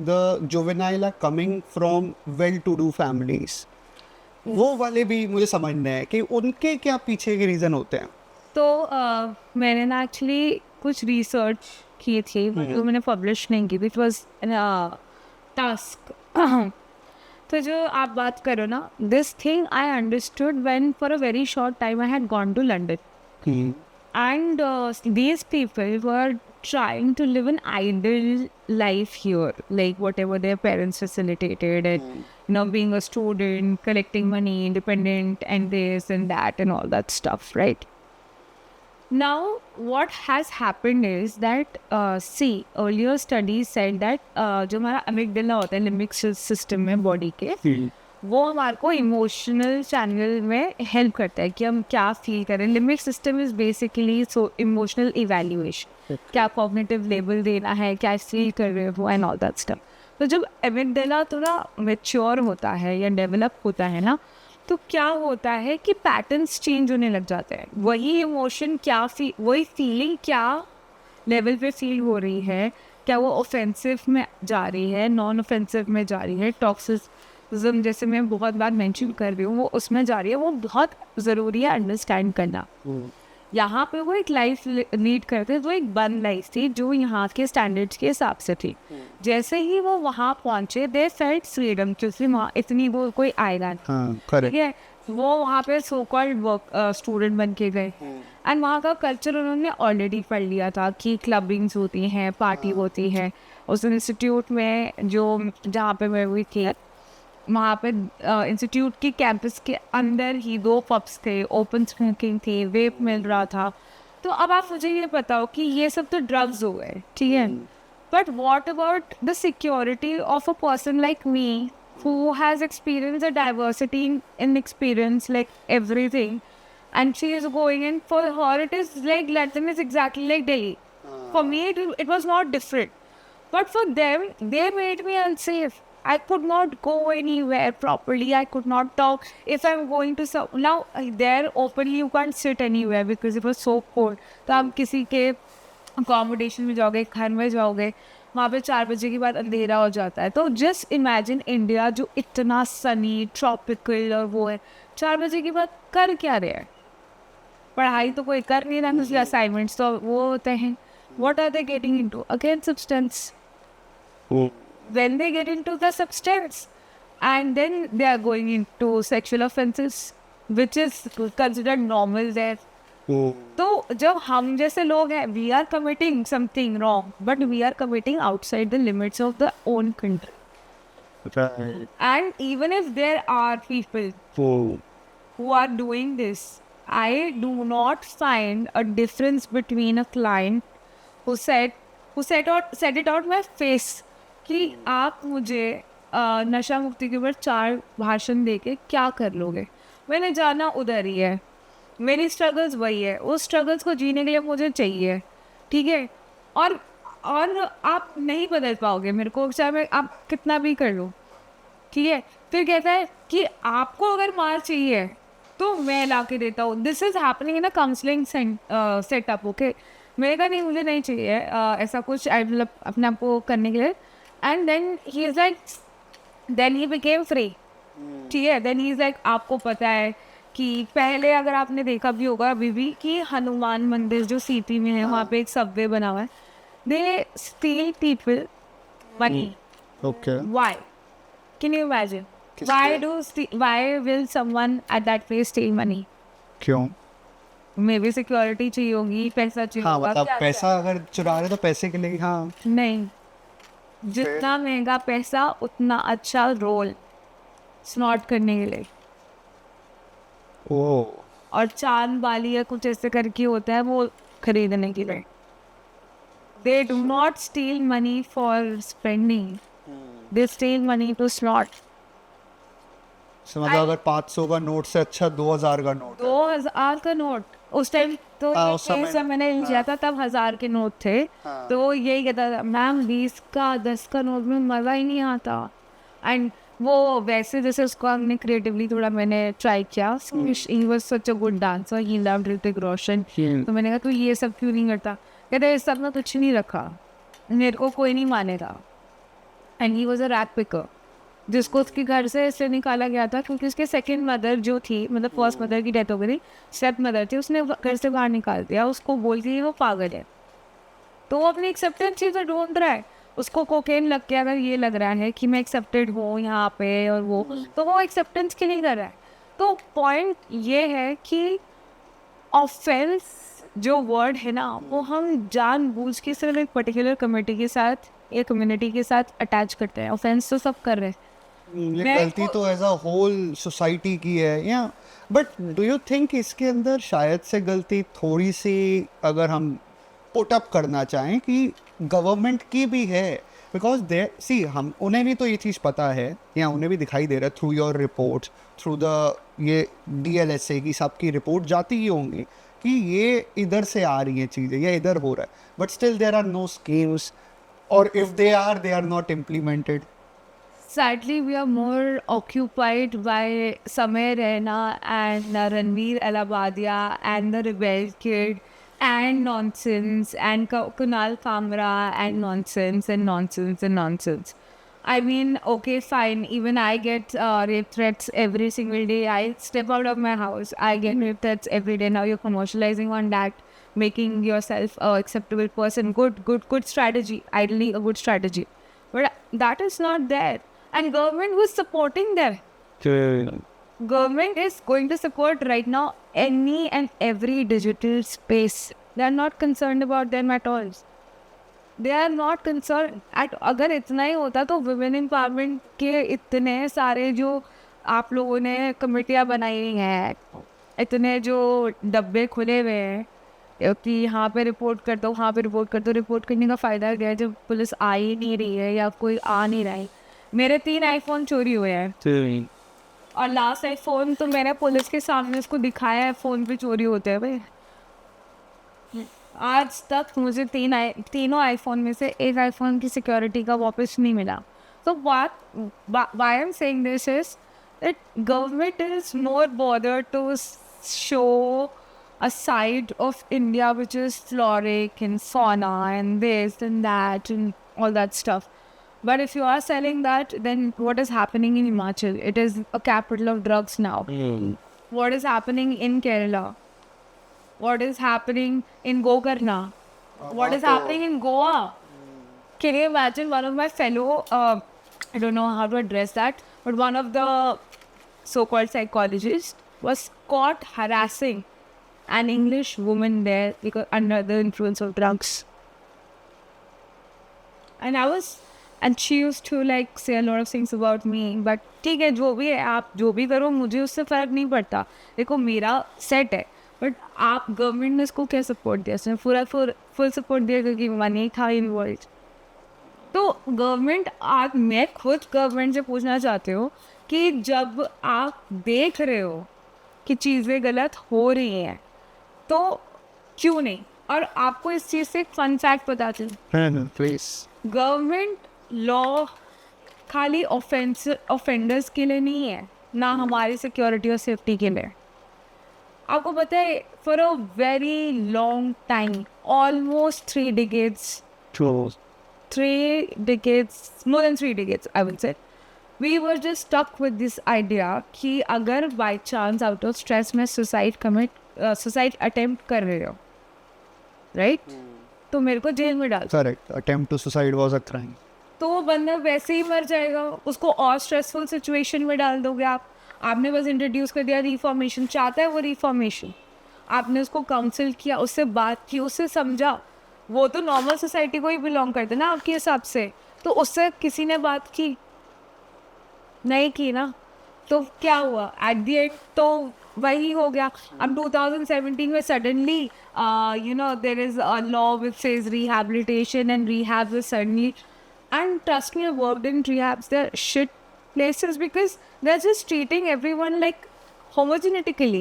A: the juvenile are coming from well to do families? वो वाले भी मुझे समझना है कि उनके क्या पीछे के रीज़न होते हैं.
B: तो मैंने ना एक्चुअली कुछ रिसर्च की थी, जो मैंने पब्लिश नहीं की थी. It was task. तो जो आप बात करो ना, this thing I understood when for a very short time I had gone to London. And these people were trying to live an ideal life here, like whatever their parents facilitated, and being a student, collecting money, independent, and this and that and all that stuff, right? Now, what has happened is that, see, earlier studies said that जो हमारा amygdala होता है limbic system में body के, वो हमारे को emotional channel में हेल्प करता है कि हम क्या फील करें. Limbic system is basically so emotional evaluation, क्या कॉग्निटिव लेवल देना है, क्या फील कर रहे हो, एंड ऑल दैट स्टफ. तो जब एमिगडाला थोड़ा मैच्योर होता है या डेवलप होता है ना, तो क्या होता है कि पैटर्न्स चेंज होने लग जाते हैं. वही इमोशन क्या वही फीलिंग क्या लेवल पे फील हो रही है, क्या वो ऑफेंसिव में जा रही है, नॉन ऑफेंसिव में जा रही है, टॉक्सिज्म जैसे मैं बहुत बार मेंशन कर रही हूँ, वो उसमें जा रही है. वो बहुत ज़रूरी है अंडरस्टैंड करना. यहाँ पे वो एक लाइफ लीड करते, तो एक बन लाइफ थी जो यहाँ के स्टैंडर्ड्स के हिसाब से थी. जैसे ही वो वहाँ पहुँचे, दे फेल्ट फ्रीडम, क्योंकि वहाँ इतनी वो कोई आएगा नहीं, ठीक है. वो वहाँ पे सो कॉल्ड वर्क स्टूडेंट बन के गए, एंड वहाँ का कल्चर उन्होंने ऑलरेडी पढ़ लिया था कि क्लबिंग्स होती हैं, पार्टी होती है. उस इंस्टीट्यूट में जो जहाँ पे मैं हुई थी, वहाँ पे इंस्टीट्यूट के कैंपस के अंदर ही 2 पब्स थे, ओपन स्मोकिंग थी, वेप मिल रहा था. तो अब आप मुझे ये बताओ कि ये सब तो ड्रग्स हो गए, ठीक है, but what about the security of a person like me who has experienced a diversity in experience, like everything, and she is going in, for her it is like London is exactly like Delhi. For me it was not different, but for them they made me unsafe. I could not go anywhere properly, I could not talk. If I'm going to now there openly you can't sit anywhere because it was so cold. तो आप किसी के accommodation में जाओगे, घर में जाओगे, वहाँ पे 4 बजे के बाद अंधेरा हो जाता है. तो जस्ट इमेजिन इंडिया जो इतना सनी ट्रॉपिकल और वो है, 4 बजे के बाद कर क्या रहे हैं? पढ़ाई तो कोई कर नहीं रहा, उसके असाइनमेंट्स तो वो होते हैं. What are they getting into? Again substance. When they get into the substance, and then they are going into sexual offenses, which is considered normal there. तो जब हम जैसे लोग हैं, we are committing something wrong, but we are committing outside the limits of the own country. And even if there are people who are doing this, I do not find a difference between a client who said it out my face कि आप मुझे नशा मुक्ति के ऊपर 4 भाषण दे के क्या कर लोगे. मैंने जाना उधर ही है, मेरी स्ट्रगल्स वही है, उस स्ट्रगल्स को जीने के लिए मुझे चाहिए, ठीक है. और आप नहीं बदल पाओगे मेरे को, चाहे मैं आप कितना भी कर लो, ठीक है. फिर कहता है कि आपको अगर मार चाहिए तो मैं ला के देता हूँ. This is happening in a counselling setup, okay. मैंने कहा नहीं मुझे नहीं चाहिए ऐसा कुछ मतलब अपने आप को करने के लिए. And then he is like then he became free. ठीक है. देन ही इज़ लाइक आपको पता है कि पहले अगर आपने देखा भी होगा अभी भी कि हनुमान मंदिर जो सीटी में है वहाँ पे एक सबवे बना हुआ है. They steal people money.
A: Okay.
B: Why? Can you imagine? Why will someone at that place steal money?
A: क्यों?
B: Maybe security चाहिए होगी, पैसा चाहिए
A: हाँ
B: होगा.
A: मतलब
B: क्या
A: पैसा अगर चुरा रहे तो पैसे के लिए. हाँ.
B: नहीं, जितना महंगा पैसा उतना अच्छा रोल स्नॉट करने के लिए.
A: ओह.
B: और चांद वाली या कुछ ऐसे करके होता है वो खरीदने के लिए. They do not steal money for spending. They steal money to snort.
A: मतलब अगर 500 का नोट से अच्छा 2000 का नोट है.
B: 2000 का नोट उस टाइम तो
A: उस समय-
B: जब मैंने लिया था तब 1000 के नोट थे. तो वो यही कहता था मैम 20 का 10 का नोट में मज़ा ही नहीं आता. एंड वो वैसे जैसे उसको हमने क्रिएटिवली थोड़ा मैंने ट्राई किया. He was such a good dancer. He loved Hrithik Roshan. तो मैंने कहा तू ये सब क्यों नहीं करता. कहते इस सब में कुछ नहीं रखा, मेरे को कोई नहीं मानेगा. And he was a rag picker जिसको उसके घर से इसलिए निकाला गया था क्योंकि उसके सेकंड मदर जो थी मतलब फर्स्ट मदर की डेथ हो गई थी. स्टेप मदर थी, उसने घर से बाहर निकाल दिया उसको बोल के वो पागल है. तो वो अपनी एक्सेप्टेंस चीज़ ढूंढ रहा है. उसको कोकेन लग के अगर ये लग रहा है कि मैं एक्सेप्टेड हूँ यहाँ पे और वो तो वो एक्सेप्टेंस के लिए कर रहा है. तो पॉइंट ये है कि ऑफेंस जो वर्ड है ना वो हम जानबूझ के सिर्फ एक पर्टिकुलर कम्युनिटी के साथ या कम्युनिटी के साथ अटैच करते हैं. ऑफेंस तो सब कर रहे हैं.
A: ये
B: मैं-
A: गलती तो एज अ होल सोसाइटी की है या. बट डू यू थिंक इसके अंदर शायद से गलती थोड़ी सी अगर हम पुट अप करना चाहें कि गवर्नमेंट की भी है. बिकॉज दे सी हम उन्हें भी तो ये चीज़ पता है या उन्हें भी दिखाई दे रहा है through your report through the ये DLSA की सबकी रिपोर्ट जाती ही होंगी कि ये इधर से आ रही हैं चीज़ें या इधर हो रहा है. But still there are no schemes और if they are not implemented.
B: Sadly, we are more occupied by Samay Raina and Ranveer Alabadia and the Rebel Kid and nonsense and Kunal Kamra and nonsense and nonsense and nonsense. I mean, okay, fine. Even I get rape threats every single day. I step out of my house. I get rape threats every day. Now you're commercializing on that, making yourself a acceptable person. Good strategy. Ideally, a good strategy. But that is not there. And government was supporting them. Government is going to support right now any and every digital space. They are not concerned about them at all. They are not concerned at. अगर इतना ही होता तो women empowerment के इतने सारे जो आप लोगों ने कमेटियाँ बनाई हुई हैं, इतने जो डब्बे खुले हुए हैं कि यहाँ पे रिपोर्ट कर दो वहाँ पे रिपोर्ट कर दो. रिपोर्ट करने का फ़ायदा क्या है जब पुलिस आ ही नहीं रही है या कोई आ नहीं रहा है. मेरे 3 आईफोन चोरी हुए हैं और लास्ट आईफोन तो मैंने पुलिस के सामने उसको दिखाया है फ़ोन पे चोरी होते हैं भाई. आज तक मुझे तीनों आईफोन में से एक आईफोन की सिक्योरिटी का वापस नहीं मिला. तो why I'm saying this is that government is more bothered to show a side of India which is floric and fauna and this and that and all that stuff. But if you are selling that, then what is happening in Himachal? It is a capital of drugs now. What is happening in Kerala? What is happening in Gokarna? What is happening in Goa? Can you imagine one of my fellow, I don't know how to address that, but one of the so-called psychologists was caught harassing an English woman there because under the influence of drugs. And she used to like say a lot of things about me. But ठीक है जो भी है आप जो भी करो मुझे उससे फ़र्क नहीं पड़ता. देखो मेरा सेट है बट आप गवर्नमेंट ने इसको क्या सपोर्ट दिया. उसने पूरा फुल सपोर्ट दिया क्योंकि मनी था इन्वॉल्व. तो गवर्नमेंट आज मैं खुद गवर्नमेंट से पूछना चाहती हूँ कि जब आप देख रहे हो कि चीज़ें गलत हो रही हैं तो क्यों नहीं. और आपको इस चीज़ से एक फन फैक्ट बताती हूँ. गवर्नमेंट लॉ खाली ऑफेंडर्स के लिए नहीं है ना हमारी सिक्योरिटी और सेफ्टी के लिए. आपको पता है for a very long time, almost 3 decades,
A: True.
B: 3 decades, more than 3 decades, I would say, we were just stuck with this idea कि अगर by chance out of stress में suicide attempt कर रहे हो, right? तो मेरे को जेल में डाल,
A: Correct. Attempt to suicide was a crime.
B: तो वो बंदा वैसे ही मर जाएगा, उसको और स्ट्रेसफुल सिचुएशन में डाल दोगे आप. आपने बस इंट्रोड्यूस कर दिया रिफॉर्मेशन, चाहता है वो रिफॉर्मेशन, आपने उसको काउंसिल किया, उससे बात की, उससे समझा. वो तो नॉर्मल सोसाइटी को ही बिलोंग करते ना आपके हिसाब से, तो उससे किसी ने बात की नहीं की ना, तो क्या हुआ एट द एंड? तो वही हो गया. अब 2017 में suddenly there is a law which says rehabilitation and rehab is suddenly, and trust me, I worked in rehabs, they're shit places because they're just treating everyone like homogenetically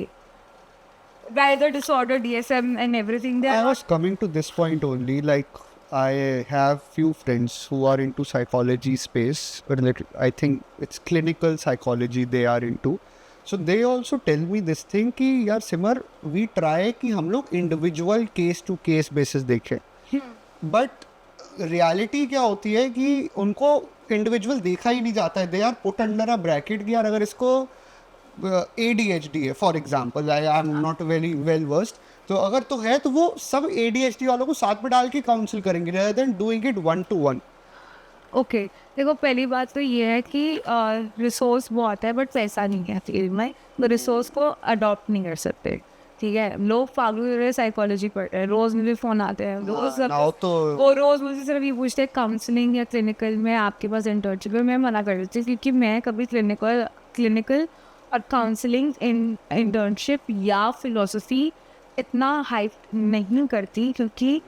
B: by the disorder DSM and everything.
A: I was coming to this point only. Like, I have few friends who are into psychology space, related. I think it's clinical psychology they are into. So they also tell me this thing कि यार सिमर, we try कि हम लोग individual case to case basis देखें, but reality क्या होती है कि उनको इंडिविजुअल देखा ही नहीं जाता है. They are put under a bracket कि यार अगर इसको ADHD है for example, I am not very well versed, तो अगर तो है तो वो सब ADHD वालों को साथ में डाल के काउंसिल करेंगे rather than doing it 1-to-1.
B: Okay, देखो पहली बात तो ये है कि रिसोर्स बहुत है बट पैसा नहीं है फील्ड में, तो रिसोर्स को अडॉप्ट नहीं कर सकते. ठीक है, लोग पागल साइकोलॉजी पढ़ रहे हैं, रोज मुझे फोन आते हैं, रोज
A: now तो
B: वो रोज मुझे सिर्फ ये पूछते हैं काउंसलिंग या क्लिनिकल में आपके पास इंटर्नशिप है. मैं मना कर देती हूँ क्योंकि मैं कभी क्लिनिकल और काउंसलिंग इंटर्नशिप या फिलोसफी इतना हाइप नहीं करती, क्योंकि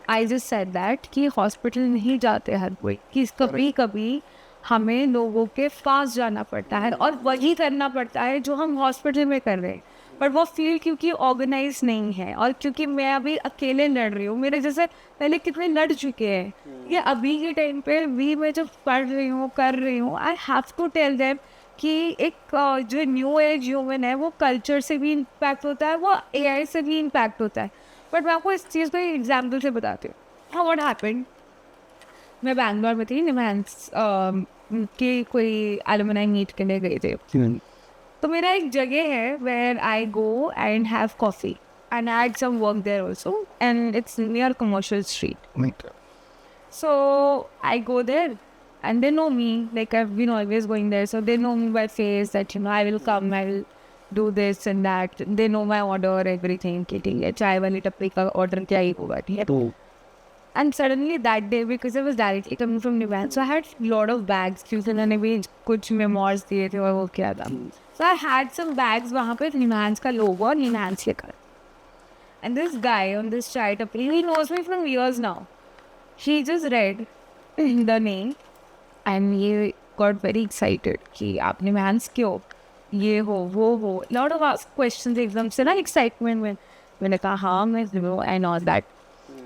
B: आई जस्ट सेड दैट कि हॉस्पिटल नहीं जाते हर कोई, कि कभी कभी हमें लोगों के पास जाना पड़ता है और वही करना पड़ता है जो हम हॉस्पिटल में कर रहे हैं. बट वो फील्ड क्योंकि ऑर्गेनाइज नहीं है, और क्योंकि मैं अभी अकेले लड़ रही हूँ, मेरे जैसे पहले कितने लड़ चुके हैं, ये अभी के टाइम पे भी मैं जब पढ़ रही हूँ कर रही हूँ, I have to tell them कि एक जो न्यू एज ह्यूमन है वो कल्चर से भी इम्पैक्ट होता है, वो AI से भी इम्पैक्ट होता है. बट मैं आपको इस चीज़ को एक एग्जाम्पल से बताती हूँ. हाँ, व्हाट हैपेंड, मैं बैंगलोर में थी, निमांस की कोई एलुमनाई मीट के लिए गई थी. तो मेरा एक जगह है where I go and have coffee and I had some work there also and it's near commercial street. So I go there and they know me, like I've been always going there, so they know me by face that I will come, I will do this and that. They know my order, everything. कि ठीक है, चाय वाली टपरी का order क्या ही होगा, ठीक है. And suddenly that day, because I was directly coming from Nivan, so I had lot of bags क्योंकि उन्होंने भी कुछ memoirs दिए थे और वो क्या था. So I had some bags वहाँ पे Nivan's का logo और Nivan's लिखा. And this guy on this chai tapri, he knows me from years now. He just read the name and he got very excited कि आपने Nivan's क्यों, ये हो वो हो, lot of ask questions एकदम से ना excitement में. मैंने कहा हाँ मैं and all that.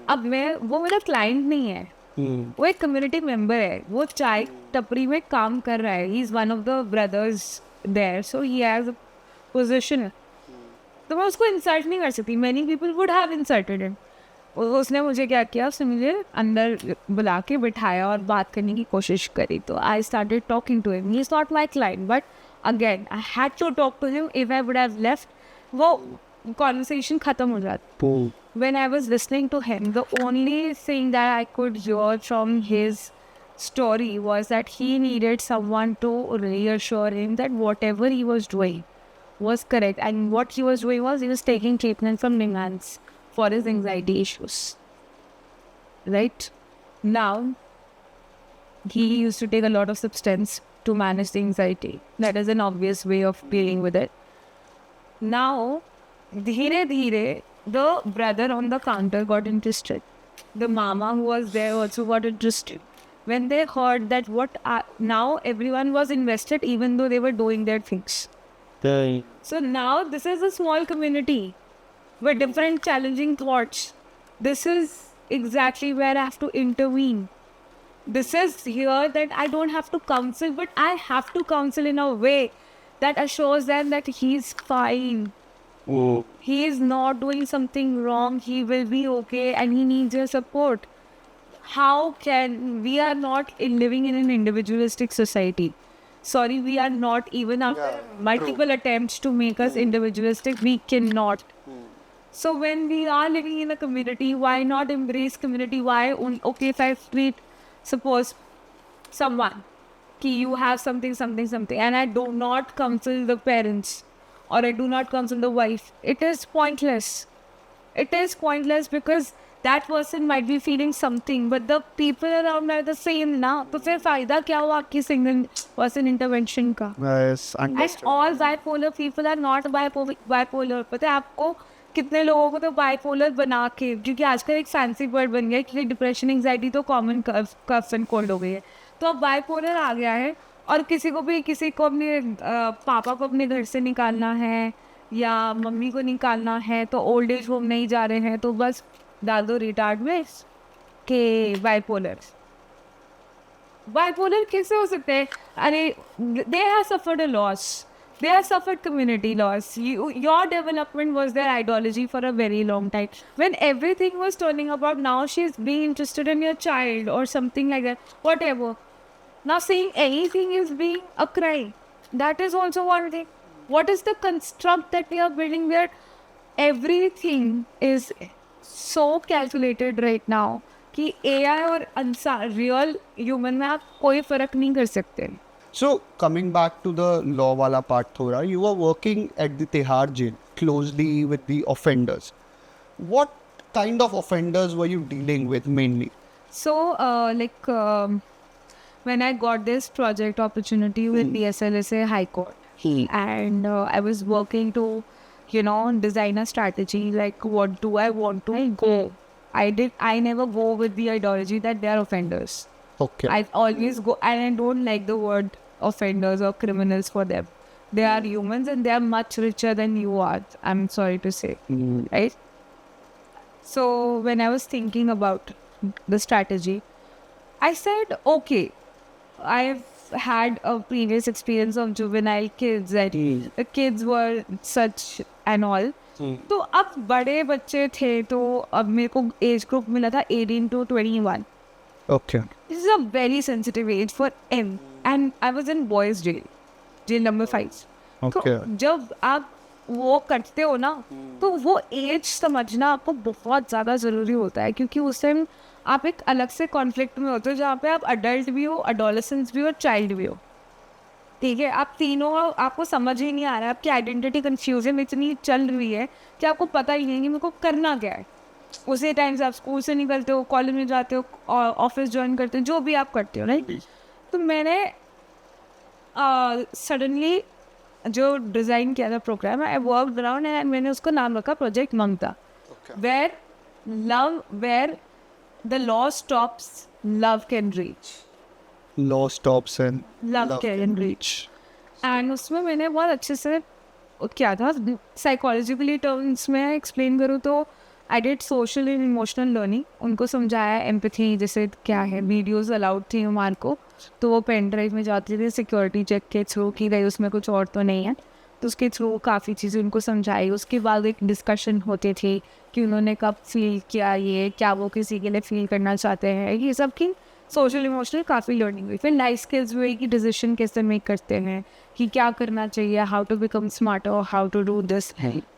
B: अब वो मेरा क्लाइंट नहीं है, वो एक कम्युनिटी मेंबर है, वो चाय टपरी में काम कर रहा है. He is one of the brothers there, so he has a position. तो मैं उसको इंसल्ट नहीं कर सकती. Many people would have insulted him. उसने मुझे क्या किया, उसने मुझे अंदर बुला के बिठाया और बात करने की कोशिश करी. तो I started talking to him. He is not my client but again I had to talk to him. If I would have left, वो कॉन्वर्सेशन ख़त्म हो जाती. When I was listening to him, the only thing that I could hear from his story was that he needed someone to reassure him that whatever he was doing was correct. And what he was doing was he was taking treatment from Nimans for his anxiety issues. Right? Now, he used to take a lot of substance to manage the anxiety. That is an obvious way of dealing with it. Now, धीरे धीरे the brother on the counter got interested. The mama who was there also got interested. When they heard that now everyone was invested even though they were doing their things. So now this is a small community with different challenging thoughts. This is exactly where I have to intervene. This is here that I don't have to counsel, but I have to counsel in a way that assures them that he's fine.
A: Oh.
B: He is not doing something wrong. He will be okay and he needs your support. How can we are not living in an individualistic society? Sorry, we are not, even after multiple attempts to make us individualistic, we cannot. So when we are living in a community, why not embrace community? Okay, if I treat, suppose someone, कि you have something, and I do not counsel the parents or I do not counsel the wife, it is pointless. It is pointless because that person might be feeling something, but the people around are the same ना. तो फिर फायदा क्या हुआ आपकी single person intervention का?
A: Yes,
B: And
A: understood.
B: all bipolar people are not bipolar. पता है आपको कितने लोगों को तो bipolar बना के, क्योंकि आजकल एक फैंसी वर्ड बन गया है कि डिप्रेशन एंग्जाइटी तो कॉमन कफ एंड कोल्ड हो गई है, तो अब bipolar आ गया है और किसी को अपने पापा को अपने घर से निकालना है या मम्मी को निकालना है तो ओल्ड एज होम नहीं जा रहे हैं तो बस डाल दो रिटार्ड में के बाइपोलर कैसे हो सकते हैं? अरे they have suffered a loss, they have suffered community loss. Your development was their ideology for a very long time. When everything was turning about, now she's being interested in your child or something like that, whatever. Now saying anything is being a crime. That is also one thing. What is the construct that we are building where everything is so calculated right now कि AI और real human में आप कोई फर्क नहीं कर सकते.
A: So coming back to the law wala part thoda, you were working at the Tihar jail closely with the offenders. What kind of offenders were you dealing with mainly?
B: So when I got this project opportunity with the SLSA High Court, and I was working to, design a strategy, like what do I want to go. I never go with the ideology that they are offenders.
A: Okay.
B: I always go, and I don't like the word offenders or criminals for them. They are humans and they are much richer than you are, I'm sorry to say. Right? So when I was thinking about the strategy, I said, okay, I've had a previous experience of juvenile kids and the kids were such and all. तो अब बड़े बच्चे थे तो अब मेरे को age group मिला था 18 to 21.
A: Okay.
B: This is a very sensitive age for M, and I was in boys jail number 5.
A: Okay.
B: तो जब आप वो कटते हो ना तो वो एज समझना आपको बहुत ज़्यादा ज़रूरी होता है, क्योंकि उस टाइम आप एक अलग से कॉन्फ्लिक्ट में होते हो जहाँ पे आप अडल्ट भी हो, अडोलेसेंस भी हो, चाइल्ड भी हो. ठीक है, आप तीनों आपको समझ ही नहीं आ रहा है, आपकी आइडेंटिटी कंफ्यूजन इतनी चल रही है कि आपको पता ही नहीं कि मेरे को करना क्या है. उसी टाइम से आप स्कूल से निकलते हो, कॉलेज में जाते हो, ऑफिस ज्वाइन करते हो, जो भी आप करते हो, राइट. तो मैंने सडनली जो डिज़ाइन किया था program, I worked around and मैंने उसको नाम रखा project Mamta, where the law stops, love can reach.
A: Law stops and
B: love can reach. And उसमें मैंने बहुत अच्छे से क्या था, साइकोलॉजिकली टर्म्स में एक्सप्लेन करूँ तो I did social and emotional learning. उनको समझाया एम्पैथी जैसे क्या है. वीडियोस अलाउड थी हमारे को, तो वो पेन ड्राइव में जाती थी सिक्योरिटी चेक के थ्रू कि भाई उसमें कुछ और तो नहीं है, तो उसके थ्रू काफ़ी चीज़ें उनको समझाई. उसके बाद एक डिस्कशन होते थे कि उन्होंने कब फील किया, ये क्या वो किसी के लिए फील करना चाहते हैं, ये सब की सोशल इमोशनल काफ़ी लर्निंग हुई. फिर लाइफ स्किल्स हुई कि डिसीजन कैसे मेक करते हैं, कि क्या करना चाहिए, how to become smarter, how to do this.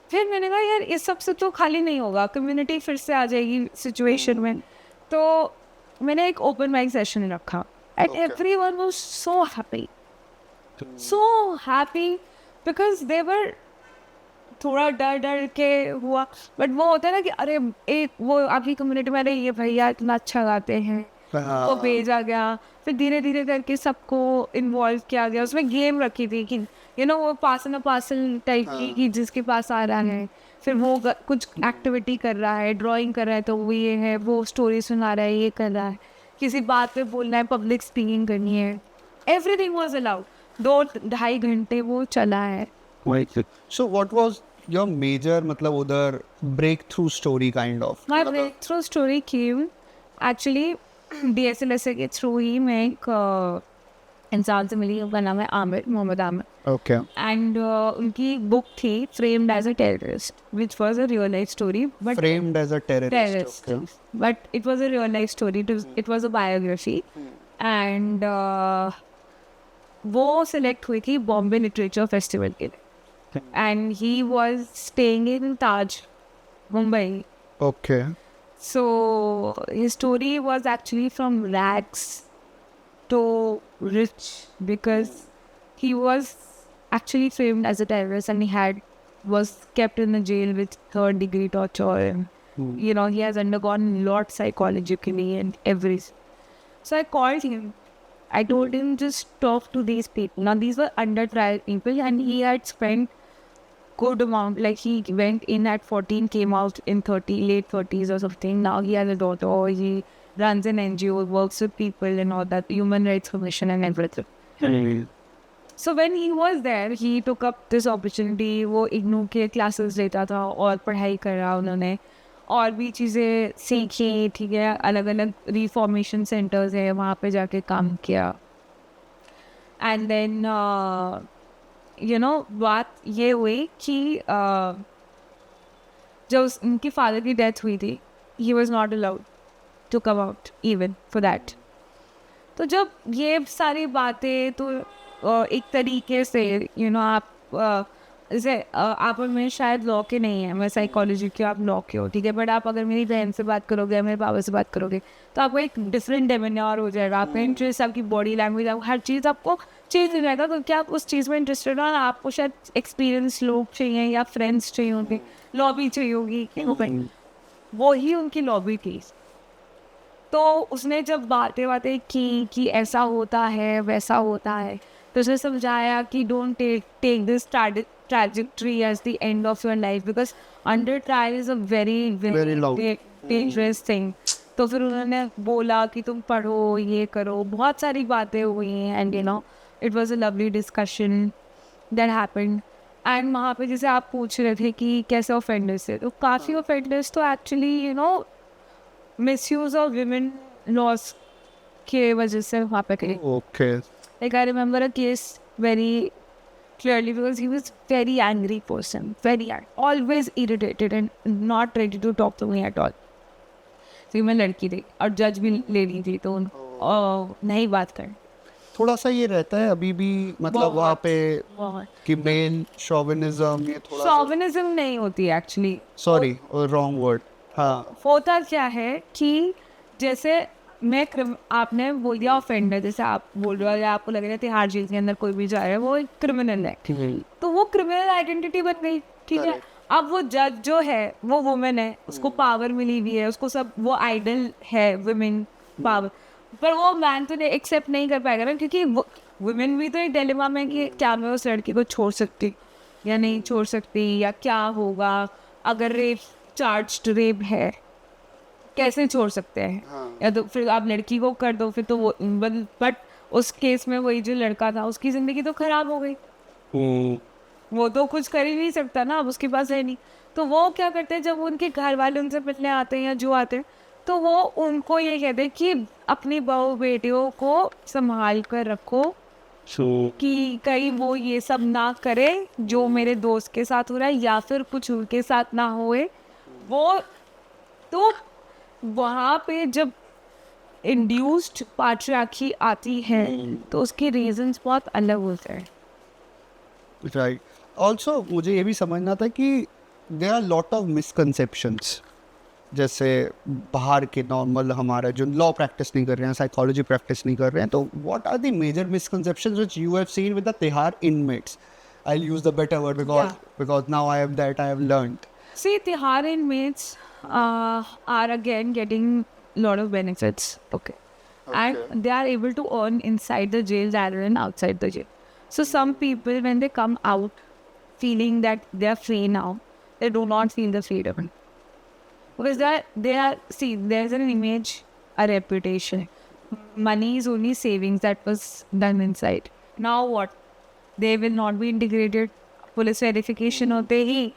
B: फिर मैंने कहा यार इस सब से तो खाली नहीं होगा, कम्युनिटी फिर से आ जाएगी सिचुएशन में. तो मैंने एक ओपन माइक सेशन रखा and everyone was so happy because they were थोड़ा डर के हुआ, बट वो होता है ना कि अरे एक वो आपकी कम्युनिटी में, अरे ये भैया इतना अच्छा गाते हैं, वो भेजा गया. फिर धीरे धीरे करके सबको इन्वॉल्व किया गया. उसमें गेम रखी थी कि वो पार्सल टाइप की कि जिसके पास आ रहा है फिर वो कुछ एक्टिविटी कर रहा है, ड्राइंग कर रहा है तो वो ये है, वो स्टोरी सुना रहा है, ये कर रहा है, किसी बात पे बोलना है, पब्लिक स्पीकिंग करनी है. Everything was allowed. 2-2.5 घंटे वो चला है.
A: So what was your major मतलब उधर breakthrough story kind of?
B: My breakthrough story came actually DSLSA के थ्रू ही. मैं एक इंसान से मिली, उनका नाम है आमिर, मोहम्मद आमिर।
A: ओके
B: एंड उनकी बुक थी framed as a terrorist, which was a real life story, but
A: framed as a terrorist.
B: terrorist, but it was a real life story. It was a biography, and वो select हुई थी Bombay literature festival के लिए, and he was staying in Taj, Mumbai.
A: Okay.
B: So his story was actually from rags to rich, because he was actually framed as a terrorist, and was kept in the jail with third degree torture, and you know, he has undergone a lot psychologically and everything. So I called him. I told him, just talk to these people. Now these were under trial people, and he had spent good amount, like he went in at 14, came out in late 30s or something. Now he has a daughter, or he runs an NGO, works with people and all that, Human Rights Commission and everything. So when he was there, he took up this opportunity. वो इग्नू के classes लेता था और पढ़ाई करा उन्होंने, और भी चीज़ें सीखी, ठीक है, अलग अलग रिफॉर्मेशन सेंटर्स है, वहाँ पे जाके काम किया. एंड देन यू नो, बात ये हुई कि जब उनकी फादर की डेथ हुई थी, he was not allowed to come out even for that. तो जब ये सारी बातें, तो एक तरीके से यू नो, आप जैसे आप और मैं शायद लॉ के नहीं हैं, मैं साइकोलॉजी के, आप लॉ के हो, ठीक है, बट आप अगर मेरी बहन से बात करोगे, मेरे पापा से बात करोगे, तो आपको एक डिफरेंट डेमिन्योर हो जाएगा, आपका इंटरेस्ट, आपकी बॉडी लैंग्वेज, हर चीज़ आपको चेंज हो जाएगा. तो क्या आप उस चीज़ में इंटरेस्टेड हो, आपको शायद एक्सपीरियंस लोग चाहिए या फ्रेंड्स चाहिए होंगे, लॉबी चाहिए होगी, वो ही उनकी लॉबी थी. तो उसने जब बातें की कि ऐसा होता है, वैसा होता है, तो उसने समझाया कि don't take this trajectory as the end of your life, because under trial is a very
A: long
B: dangerous thing. तो फिर उन्होंने बोला कि तुम पढ़ो, ये करो, बहुत सारी बातें हुई हैं, and you no, it was a lovely discussion that happened. And वहाँ पे जैसे आप पूछ रहे थे कि कैसे ऑफेंडर्स थे, तो काफ़ी ऑफेंडर्स तो actually you know misuse of women loss के वजह से वहाँ पे गए.
A: Okay.
B: Like I remember a case very clearly, because he was very angry person, always irritated and not ready to talk to me at all. So मैं लड़की थी और जज भी ले ली थी, तो नहीं बात कर.
A: थोड़ा सा ये रहता है अभी भी, मतलब वहाँ पे
B: बहुत
A: कि मेल शोविनिज्म, ये थोड़ा
B: शॉविनिज्म नहीं होती एक्चुअली.
A: Sorry wrong word. हाँ
B: होता क्या है कि जैसे आपने बोल दिया ऑफेंडर, जैसे आप बोल रहे हो, या आपको लग रहा है तिहाड़ जेल के अंदर कोई भी जा रहा है, वो एक क्रिमिनल है, तो वो क्रिमिनल आइडेंटिटी बन गई, ठीक है. अब वो जज जो है वो वुमेन है, उसको पावर मिली हुई है, उसको सब, वो आइडल है वुमेन पावर, पर वो मैन तो एक्सेप्ट नहीं कर पाएगा ना, क्योंकि वुमेन भी तो एक डिलेमा में कि क्या मैं उस लड़की को छोड़ सकती या नहीं छोड़ सकती, या क्या होगा अगर रेप चार्ज्ड रेप है, कैसे छोड़ सकते हैं. या तो फिर आप लड़की को कर दो, फिर तो वो, बट उस केस में वही जो लड़का था, उसकी ज़िंदगी तो ख़राब हो गई, वो तो कुछ कर ही नहीं सकता ना, अब उसके पास है नहीं. तो वो क्या करते हैं, जब उनके घर वाले उनसे मिलने आते हैं या जो आते हैं, तो वो उनको ये कहते हैं कि अपनी बहू बेटियों को संभाल कर रखो, कि कहीं वो ये सब ना करे जो मेरे दोस्त के साथ हो रहा है, या फिर कुछ उनके साथ ना होए. वो तो वहाँ पे जब इंड्यूस्ड पाट्रियार्की आती है, तो उसके रीजंस बहुत अलग होते हैं.
A: राइट. ऑल्सो मुझे ये भी समझना था कि there are lot of misconceptions, जैसे बाहर के नॉर्मल हमारा जो लॉ प्रैक्टिस नहीं कर रहे हैं, साइकोलॉजी प्रैक्टिस नहीं कर रहे हैं, तो what are the major misconceptions which you have seen with the Tihar inmates? I will use the better word because now I have learned.
B: See, Tihar inmates are again getting a lot of benefits. Okay. And they are able to earn inside the jail rather than outside the jail. So some people, when they come out feeling that they are free now, they do not feel the freedom. Because see, there's an image, a reputation. Money is only savings that was done inside. Now what? They will not be integrated. Police verification होते ही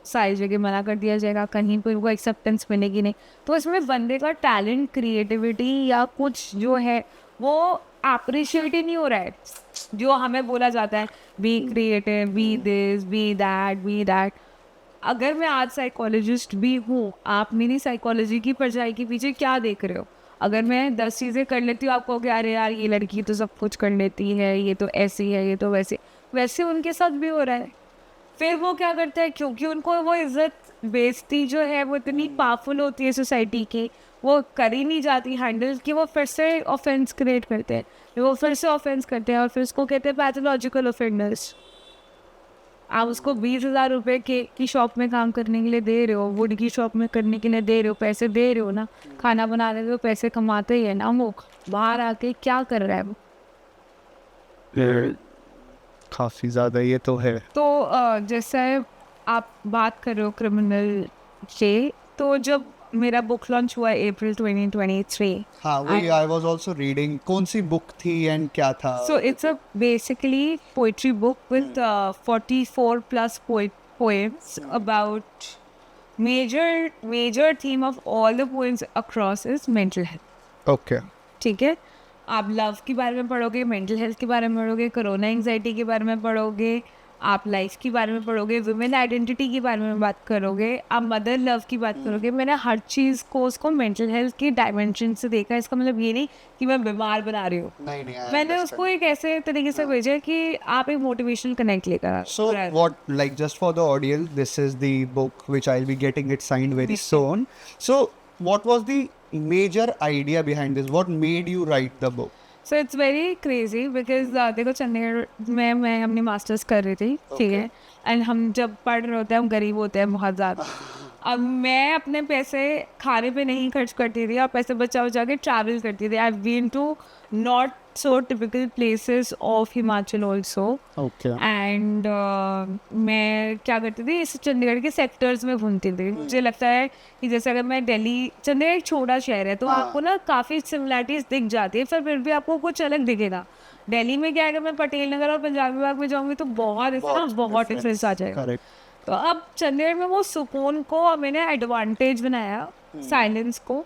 B: सारी जगह मना कर दिया जाएगा, कहीं पर उनको एक्सेप्टेंस मिलेगी नहीं. तो इसमें बंदे का टैलेंट, क्रिएटिविटी या कुछ जो है वो अप्रिशिएट ही नहीं हो रहा है जो हमें बोला जाता है, be creative, be this, be that. अगर मैं आज साइकोलॉजिस्ट भी हूँ, आप मेरी साइकोलॉजी की पढ़ाई के पीछे क्या देख रहे हो? अगर मैं 10 चीज़ें कर लेती हूँ, आप कहोगे अरे यार ये लड़की तो सब कुछ कर लेती है, ये तो ऐसी है, ये तो वैसे. वैसे उनके साथ भी हो रहा है. फिर वो क्या करते हैं, क्योंकि उनको वो इज्जत बेइज्जती जो है वो इतनी पावरफुल होती है सोसाइटी की, वो कर ही नहीं जाती हैंडल, कि वो फिर से ऑफेंस क्रिएट करते हैं. वो फिर से ऑफेंस करते हैं और फिर उसको कहते हैं पैथोलॉजिकल ऑफेंडर्स. आप उसको 20,000 रुपये की शॉप में काम करने के लिए दे रहे हो, वुड की शॉप में करने के लिए दे रहे हो, पैसे दे रहे हो ना, खाना बना रहे हो, पैसे कमाते ही है ना. वो बाहर आके क्या कर रहा है वो?
A: काफ़ी ज़्यादा ये तो है.
B: तो जैसे आप बात कर रहे हो क्रिमिनल से, तो जब मेरा बुक लॉन्च हुआ अप्रैल 2023.
A: हाँ वही आई वाज आल्सो रीडिंग. कौन सी बुक थी एंड क्या था?
B: So it's a basically poetry book with 44 plus poems about major theme of all the poems across is mental health.
A: Okay.
B: ठीक है, आप लव के बारे में पढ़ोगे, मेंटल हेल्थ के बारे में पढ़ोगे, कोरोना एंजाइटी के बारे में पढ़ोगे, आप लाइफ के बारे में पढ़ोगे, वुमेन आइडेंटिटी के बारे में बात करोगे, आप मदर लव की बात करोगे. मैंने हर चीज़ को उसको मेंटल हेल्थ की डायमेंशन से देखा. इसका मतलब ये नहीं कि मैं बीमार बना रही हूँ.
A: नहीं नहीं I
B: मैंने
A: understand.
B: उसको एक ऐसे तरीके से भेजा कि आप एक मोटिवेशनल कनेक्ट लेकर आओ.
A: So what, like, just for the audience, this is the book which I'll be getting it signed very soon. So what was the major idea behind this? What made you write the book?
B: So it's very crazy because देखो चंडीगढ़ में मैं अपनी masters कर रही थी. ठीक है, and हम जब पढ़ रहे होते हैं हम गरीब होते हैं बहुत ज़्यादा. अब मैं अपने पैसे खाने पे नहीं खर्च करती थी और पैसे बचा बचा के ट्रैवल करती थी. I been to not so typical places of Himachal also.
A: Okay.
B: And मैं क्या करती थी, इस चंडीगढ़ के सेक्टर्स में घूमती थी. मुझे लगता है कि जैसे अगर मैं दिल्ली, चंडीगढ़ एक छोटा शहर है तो आपको ना काफ़ी सिमिलैरिटीज दिख जाती है, फिर भी आपको कुछ अलग दिखेगा. दिल्ली में क्या है, अगर मैं पटेल नगर और पंजाबी बाग में जाऊँगी तो बहुत डिफरेंस आ जाएगा.
A: Correct.
B: तो अब चंडीगढ़ में वो सुकून को मैंने एडवांटेज बनाया, साइलेंस को.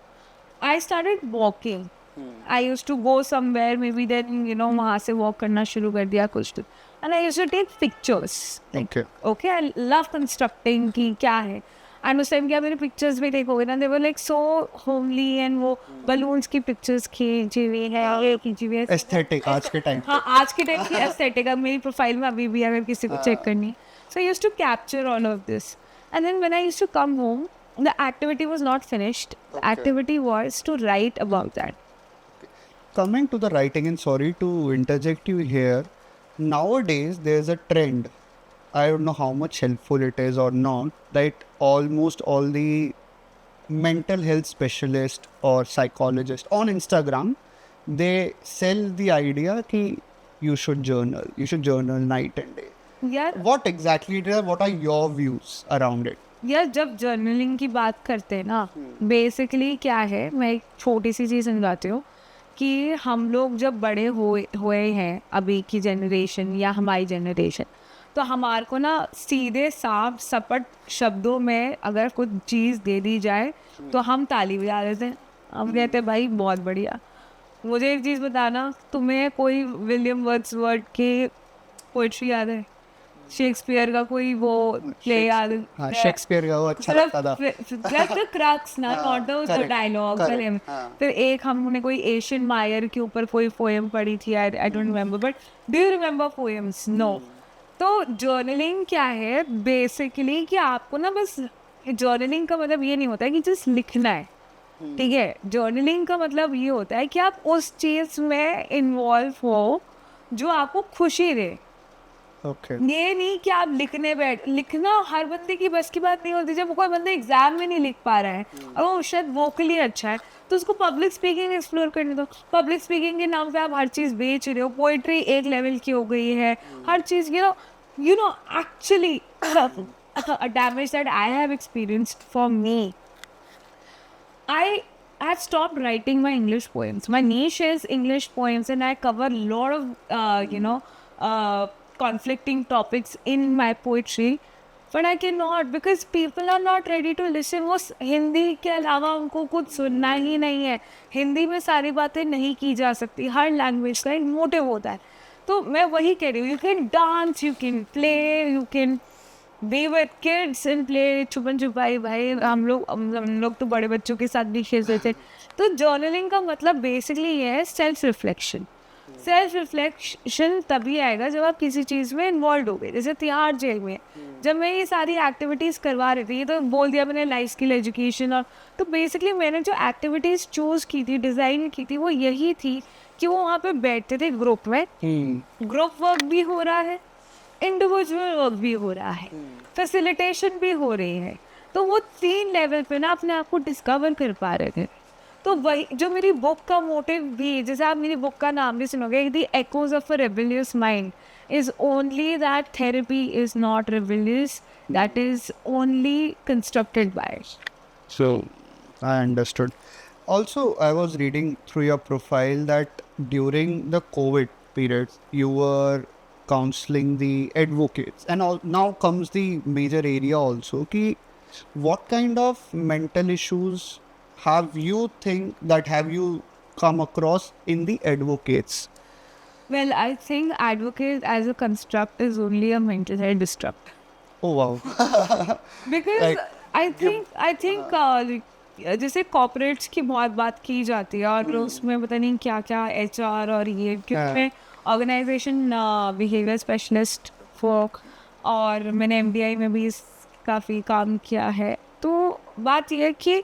B: I started walking. I use to go somewhere, maybe then वहाँ से वॉक करना शुरू कर दिया कुछ तो. And I use to take pictures.
A: Okay.
B: Okay, I love constructing की क्या है. एंड उस टाइम क्या मेरे पिक्चर्स भी देखोगे ना, they were like so homely, and वो बलून्स की पिक्चर्स खींची हुई है, ये खींची हुई है.
A: Aesthetic आज के टाइम.
B: हाँ, आज के टाइम की एस्थेटिक अब मेरी प्रोफाइल में अभी भी अगर किसी को चेक करनी. So I used to capture all of this, and then when I used to come home, the activity was not finished. The activity was to write about that.
A: Coming to the writing, and sorry to interject you here, nowadays there's a trend. I don't know how much helpful it is or not, that almost all the mental health specialists or psychologists on Instagram, they sell the idea that you should journal night and day.
B: यार
A: What exactly it is? What are your views around it?
B: यार जब journaling की बात करते हैं ना, basically क्या है, मैं एक छोटी सी चीज़ समझाती हूँ कि हम लोग जब बड़े हुए हैं, अभी की जनरेशन या हमारी जनरेशन, तो हमारे को ना सीधे साफ सपट शब्दों में अगर कुछ चीज़ दे दी जाए तो हम ताली बजा देते हैं. हम कहते हैं भाई बहुत बढ़िया. मुझे एक चीज़ बताना, तुम्हें कोई विलियम वर्ड्सवर्थ की पोइट्री याद है? शेक्सपियर का कोई वो प्ले याद है?
A: हाँ, शेक्सपियर का वो अच्छा लगता था.
B: Just the crux ना, not the
A: correct,
B: dialogue.
A: correct, हाँ.
B: फिर एक हमने कोई एशियन मायर के ऊपर कोई पोएम पढ़ी थी. I don't remember, but do you remember poems? No. तो जर्नलिंग क्या है बेसिकली, कि आपको ना बस, जर्नलिंग का मतलब ये नहीं होता है कि जस्ट लिखना है. ठीक है, जर्नलिंग का मतलब ये होता है कि आप उस चीज़ में इन्वॉल्व हो जो आपको खुशी दे.
A: Okay.
B: ये नहीं कि आप लिखना हर बंदे की बस की बात नहीं होती. जब कोई बंदा एग्जाम में नहीं लिख पा रहा है और वो शायद वोकली अच्छा है, तो उसको पब्लिक स्पीकिंग एक्सप्लोर करने दो. पब्लिक स्पीकिंग के नाम पे आप हर चीज़ बेच रहे हो. पोइट्री एक लेवल की हो गई है, हर चीज़. You know actually a damage that I have experienced for me. I've stopped writing my English poems. My niche is English poems, and I cover a lot of conflicting topics in my poetry. But I cannot because people are not ready to listen. वो हिंदी के अलावा उनको कुछ सुनना ही नहीं है. हिंदी में सारी बातें नहीं की जा सकती. हर लैंग्वेज का एक मोटिव होता है. तो मैं वही कह रही हूँ. You can dance, you can play, you can be with kids and play छुपन छुपाई. भाई हम लोग तो बड़े बच्चों के साथ भी खेलते थे. तो जर्नलिंग का मतलब बेसिकली ये है सेल्फ रिफ्लेक्शन. सेल्फ रिफ्लेक्शन तभी आएगा जब आप किसी चीज़ में इन्वॉल्व हो गए. जैसे तिहाड़ जेल में जब मैं ये सारी एक्टिविटीज़ करवा रही थी, तो बोल दिया मैंने लाइफ स्किल एजुकेशन. और तो बेसिकली मैंने जो एक्टिविटीज़ चूज़ की थी, डिज़ाइन की थी, वो यही थी कि वो वहाँ पे बैठते थे ग्रुप में. ग्रुप वर्क भी हो रहा है, इंडिविजुअल वर्क भी हो रहा है, फैसिलिटेशन भी हो रही है. तो वो 3 लेवल पे ना अपने आप को डिस्कवर कर पा रहे थे. तो वही जो मेरी बुक का मोटिव भी, जैसे आप मेरी बुक का नाम भी सुनोगे, the echoes of a rebellious mind, is only that therapy is not rebellious, that is only constructed by.
A: So, I understood. Also, I was reading through your profile that during the COVID period, you were counseling the advocates, and now comes the major area also. Ki, what kind of mental issues have you come across in the advocates?
B: Well, I think advocate as a construct is only a mental health disrupt.
A: Oh wow.
B: Because
A: Like,
B: I think जैसे corporates की बहुत बात की जाती है और उसमें पता नहीं क्या क्या HR और ये, क्योंकि मैं ऑर्गेनाइजेशन बिहेवियर स्पेशलिस्ट फोक और मैंने MDI में भी काफ़ी काम किया है. तो बात यह है कि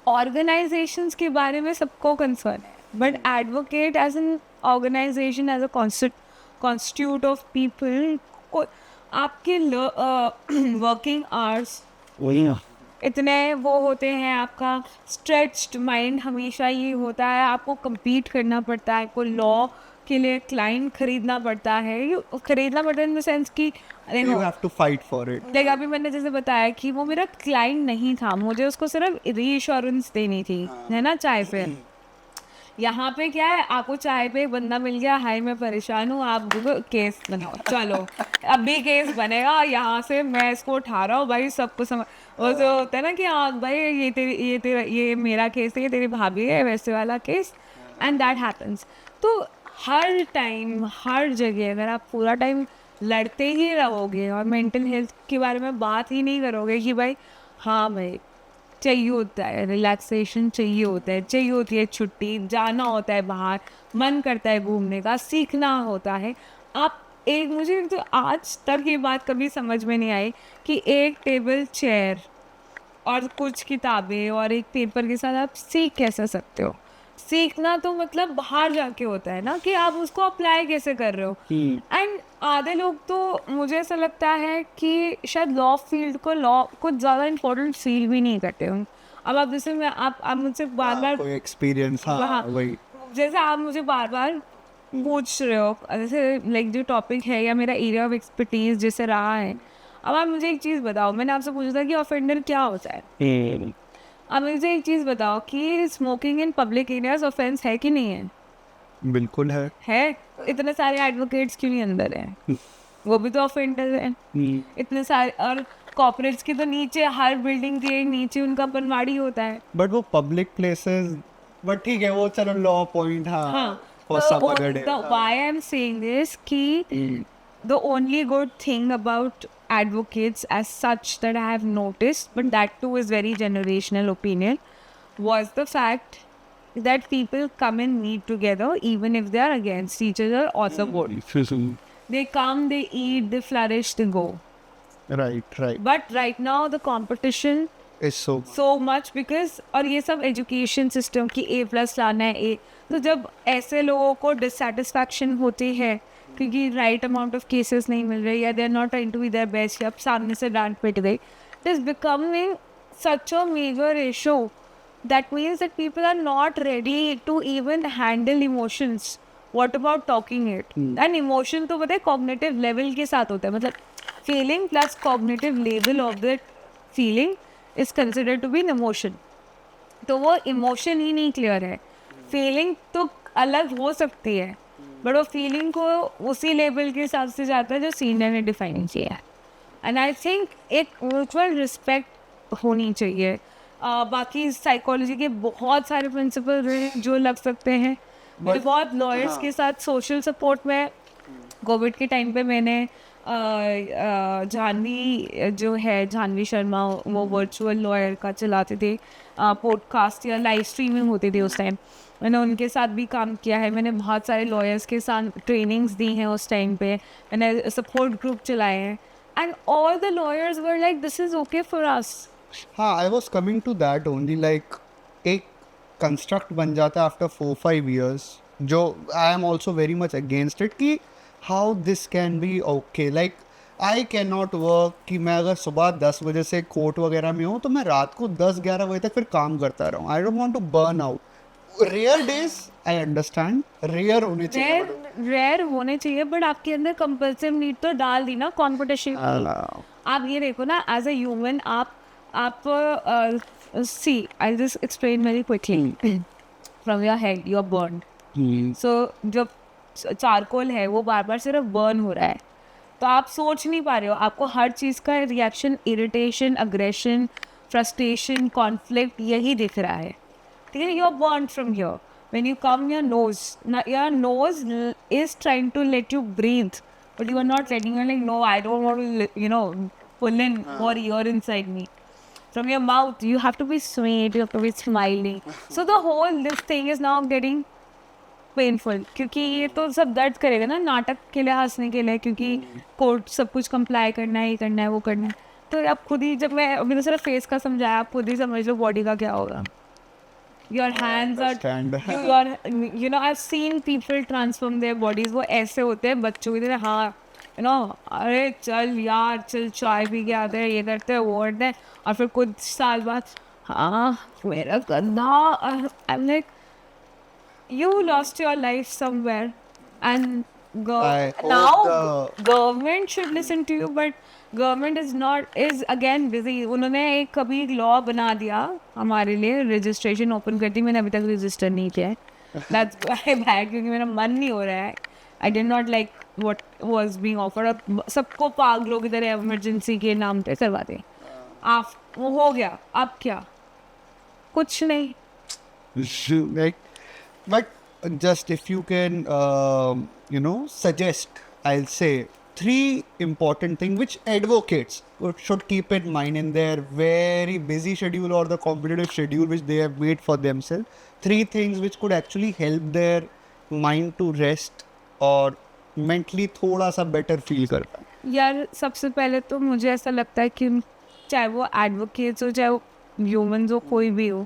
B: ऑर्गेनाइजेशंस के बारे में सबको कंसर्न है, but advocate as an organization, as a constitute of people, आपके वर्किंग आवर्स इतने वो होते हैं, आपका स्ट्रेच्ड माइंड हमेशा ये होता है, आपको compete करना पड़ता है, आपको लॉ के लिए क्लाइंट खरीदना पड़ता है. खरीदना पड़ता है इन द सेंस कि
A: you have to fight for it.
B: देख, अभी मैंने जैसे बताया कि वो मेरा क्लाइंट नहीं था, मुझे उसको सिर्फ रीअश्योरेंस देनी थी, है ना, चाय पे. यहाँ पे क्या है, आपको चाय पे एक बंदा मिल गया, हाय मैं परेशान हूँ, आप केस बनाओ, चलो अब भी केस बनेगा, यहाँ से मैं इसको उठा रहा हूँ भाई, सबको समझ. वो जो होता है ना कि हाँ भाई ये मेरा केस है, ये तेरी भाभी है, वैसे वाला केस. And that happens. तो हर टाइम हर जगह अगर आप पूरा टाइम लड़ते ही रहोगे और मेंटल हेल्थ के बारे में बात ही नहीं करोगे कि भाई हाँ भाई चाहिए होता है रिलैक्सेशन, चाहिए होता है, चाहिए होती है छुट्टी, जाना होता है बाहर, मन करता है घूमने का, सीखना होता है. आप एक, मुझे तो आज तक ये बात कभी समझ में नहीं आई कि एक टेबल चेयर और कुछ किताबें और एक पेपर के साथ आप सीख कैसे सकते हो. सीखना तो मतलब बाहर जाके होता है ना, कि आप उसको अप्लाई कैसे कर रहे हो. एंड आधे लोग तो, मुझे ऐसा लगता है कि शायद लॉ फील्ड को कुछ ज़्यादा इम्पोर्टेंट फील भी नहीं करते हो. अब आप जैसे मैं आप मुझसे बार बार
A: कोई एक्सपीरियंस, हाँ वही,
B: जैसे आप मुझे बार बार पूछ रहे हो, जैसे लाइक जो टॉपिक है या मेरा एरिया ऑफ एक्सपर्टीज जैसे रहा है. अब आप मुझे एक चीज़ बताओ, मैंने आपसे पूछा था कि ऑफेंडर क्या होता है. अब मुझे एक चीज़ बताओ कि smoking in public areas offence है कि नहीं है.
A: बिल्कुल है.
B: तो इतने सारे एडवोकेट्स क्यों नहीं अंदर हैं? वो भी तो ऑफेंडर हैं. इतने सारे, और कॉर्पोरेट्स के तो नीचे, हर बिल्डिंग के नीचे उनका बनवाड़ी होता है.
A: बट वो पब्लिक प्लेसेस, बट ठीक है वो, चलो लॉ पॉइंट, हाँ for some other day.
B: Why I'm saying this कि the only good thing about advocates as such that I have noticed, but that too is very generational opinion, was the fact that people come and meet together even if they are against each other or the good. They come, they eat, they flourish, they go.
A: Right.
B: But right now the competition
A: is so
B: much because, और ये सब education system की A+ लाना है A. तो जब ऐसे लोगों को डिससेटिस्फैक्शन होती है क्योंकि राइट अमाउंट ऑफ केसेस नहीं मिल रहे, या they are not trying to be their best, या सामने से डांट पिट गई, it is becoming such a major issue. That means that people are not ready to even handle emotions. What about talking it? And emotion तो पता है cognitive level के साथ होता है, मतलब feeling plus cognitive level of that feeling is considered to be an emotion. तो वो इमोशन ही नहीं क्लियर है. फीलिंग तो अलग हो सकती है, बट वो फीलिंग को उसी लेवल के हिसाब से जाता है जो सीनियर ने डिफाइन किया है. एंड आई थिंक एक म्यूचुअल रिस्पेक्ट होनी चाहिए. बाकी साइकोलॉजी के बहुत सारे प्रिंसिपल हैं जो लग सकते हैं. मैं बहुत लॉयर्स के साथ सोशल सपोर्ट में कोविड के टाइम पे मैंने जानवी जो है जानवी शर्मा, वो वर्चुअल लॉयर का चलाते थे पॉडकास्ट या लाइव स्ट्रीमिंग होती थी उस टाइम. मैंने उनके साथ भी काम किया है. मैंने बहुत सारे लॉयर्स के साथ ट्रेनिंग्स दी हैं उस टाइम पे. मैंने सपोर्ट ग्रुप चलाए हैं and all the lawyers were like this is okay for us.
A: हाँ, I was coming to that only. Like एक कंस्ट्रक्ट बन जाता है आफ्टर 4-5 years, जो I am also very much against it कि how this can be okay. Like I can not work कि मैं अगर सुबह 10 बजे से कोर्ट वगैरह में हूँ तो मैं रात को 10-11 बजे तक फिर काम करता रहूँ. I don't want to burn out. Rare days I understand, rare होने चाहिए.
B: रेयर होने चाहिए बट आपके अंदर कंपल्सिव नीड तो डाल दी ना कंपटीशन. आप ये देखो ना, एज अ ह्यूमन आप see I just explain very quickly. From your head you are burned. So जब चारकोल है वो बार बार सिर्फ बर्न हो रहा है तो आप सोच नहीं पा रहे हो. आपको हर चीज़ का reaction, irritation, aggression, frustration, conflict यही दिख रहा है. ठीक है, you are burn from here. When you come your nose is trying to let you breathe but you are not letting. You're like, no, I don't want to pull in more air inside me. From your mouth you have to be sweet, you have to be smiling. So the whole this thing is now getting painful, क्योंकि ये तो सब दर्द करेगा ना नाटक के लिए, हंसने के लिए, क्योंकि कोर्ट सब कुछ कंप्लाई करना है, ये करना है, वो करना है. तो आप खुद ही, जब मैंने सिर्फ फेस का समझाया, आप खुद ही समझ लो बॉडी का क्या होगा. Your hands are I seen people transform their bodies. वो ऐसे होते हैं बच्चों की तरह. हाँ अरे चल यार, चल चाय पी के आते हैं, ये करते हैं, वो करते हैं, और फिर कुछ साल बाद हाँ मेरा गंदा. I am like, you lost your life somewhere and now government should listen to you, but government is again busy. उन्होंने एक कभी लॉ बना दिया हमारे लिए, रजिस्ट्रेशन ओपन कर दी. मैंने अभी तक रजिस्टर नहीं किया है. That's why back, क्योंकि मेरा मन नहीं हो रहा है. I did not like what was being offered. सबको पागलों की तरह इमरजेंसी के नाम पे करवा दे. आप वो हो गया, अब क्या? कुछ नहीं.
A: Like, but just if you can suggest, I'll say 3 important things which advocates should keep in mind in their very busy schedule or the competitive schedule which they have made for themselves. 3 things which could actually help their mind to rest और mentally थोड़ा सा better feel कर पाए.
B: यार सबसे पहले तो मुझे ऐसा लगता है कि चाहे वो एडवोकेट्स हो, चाहे वो ह्यूमन्स हो, कोई भी हो,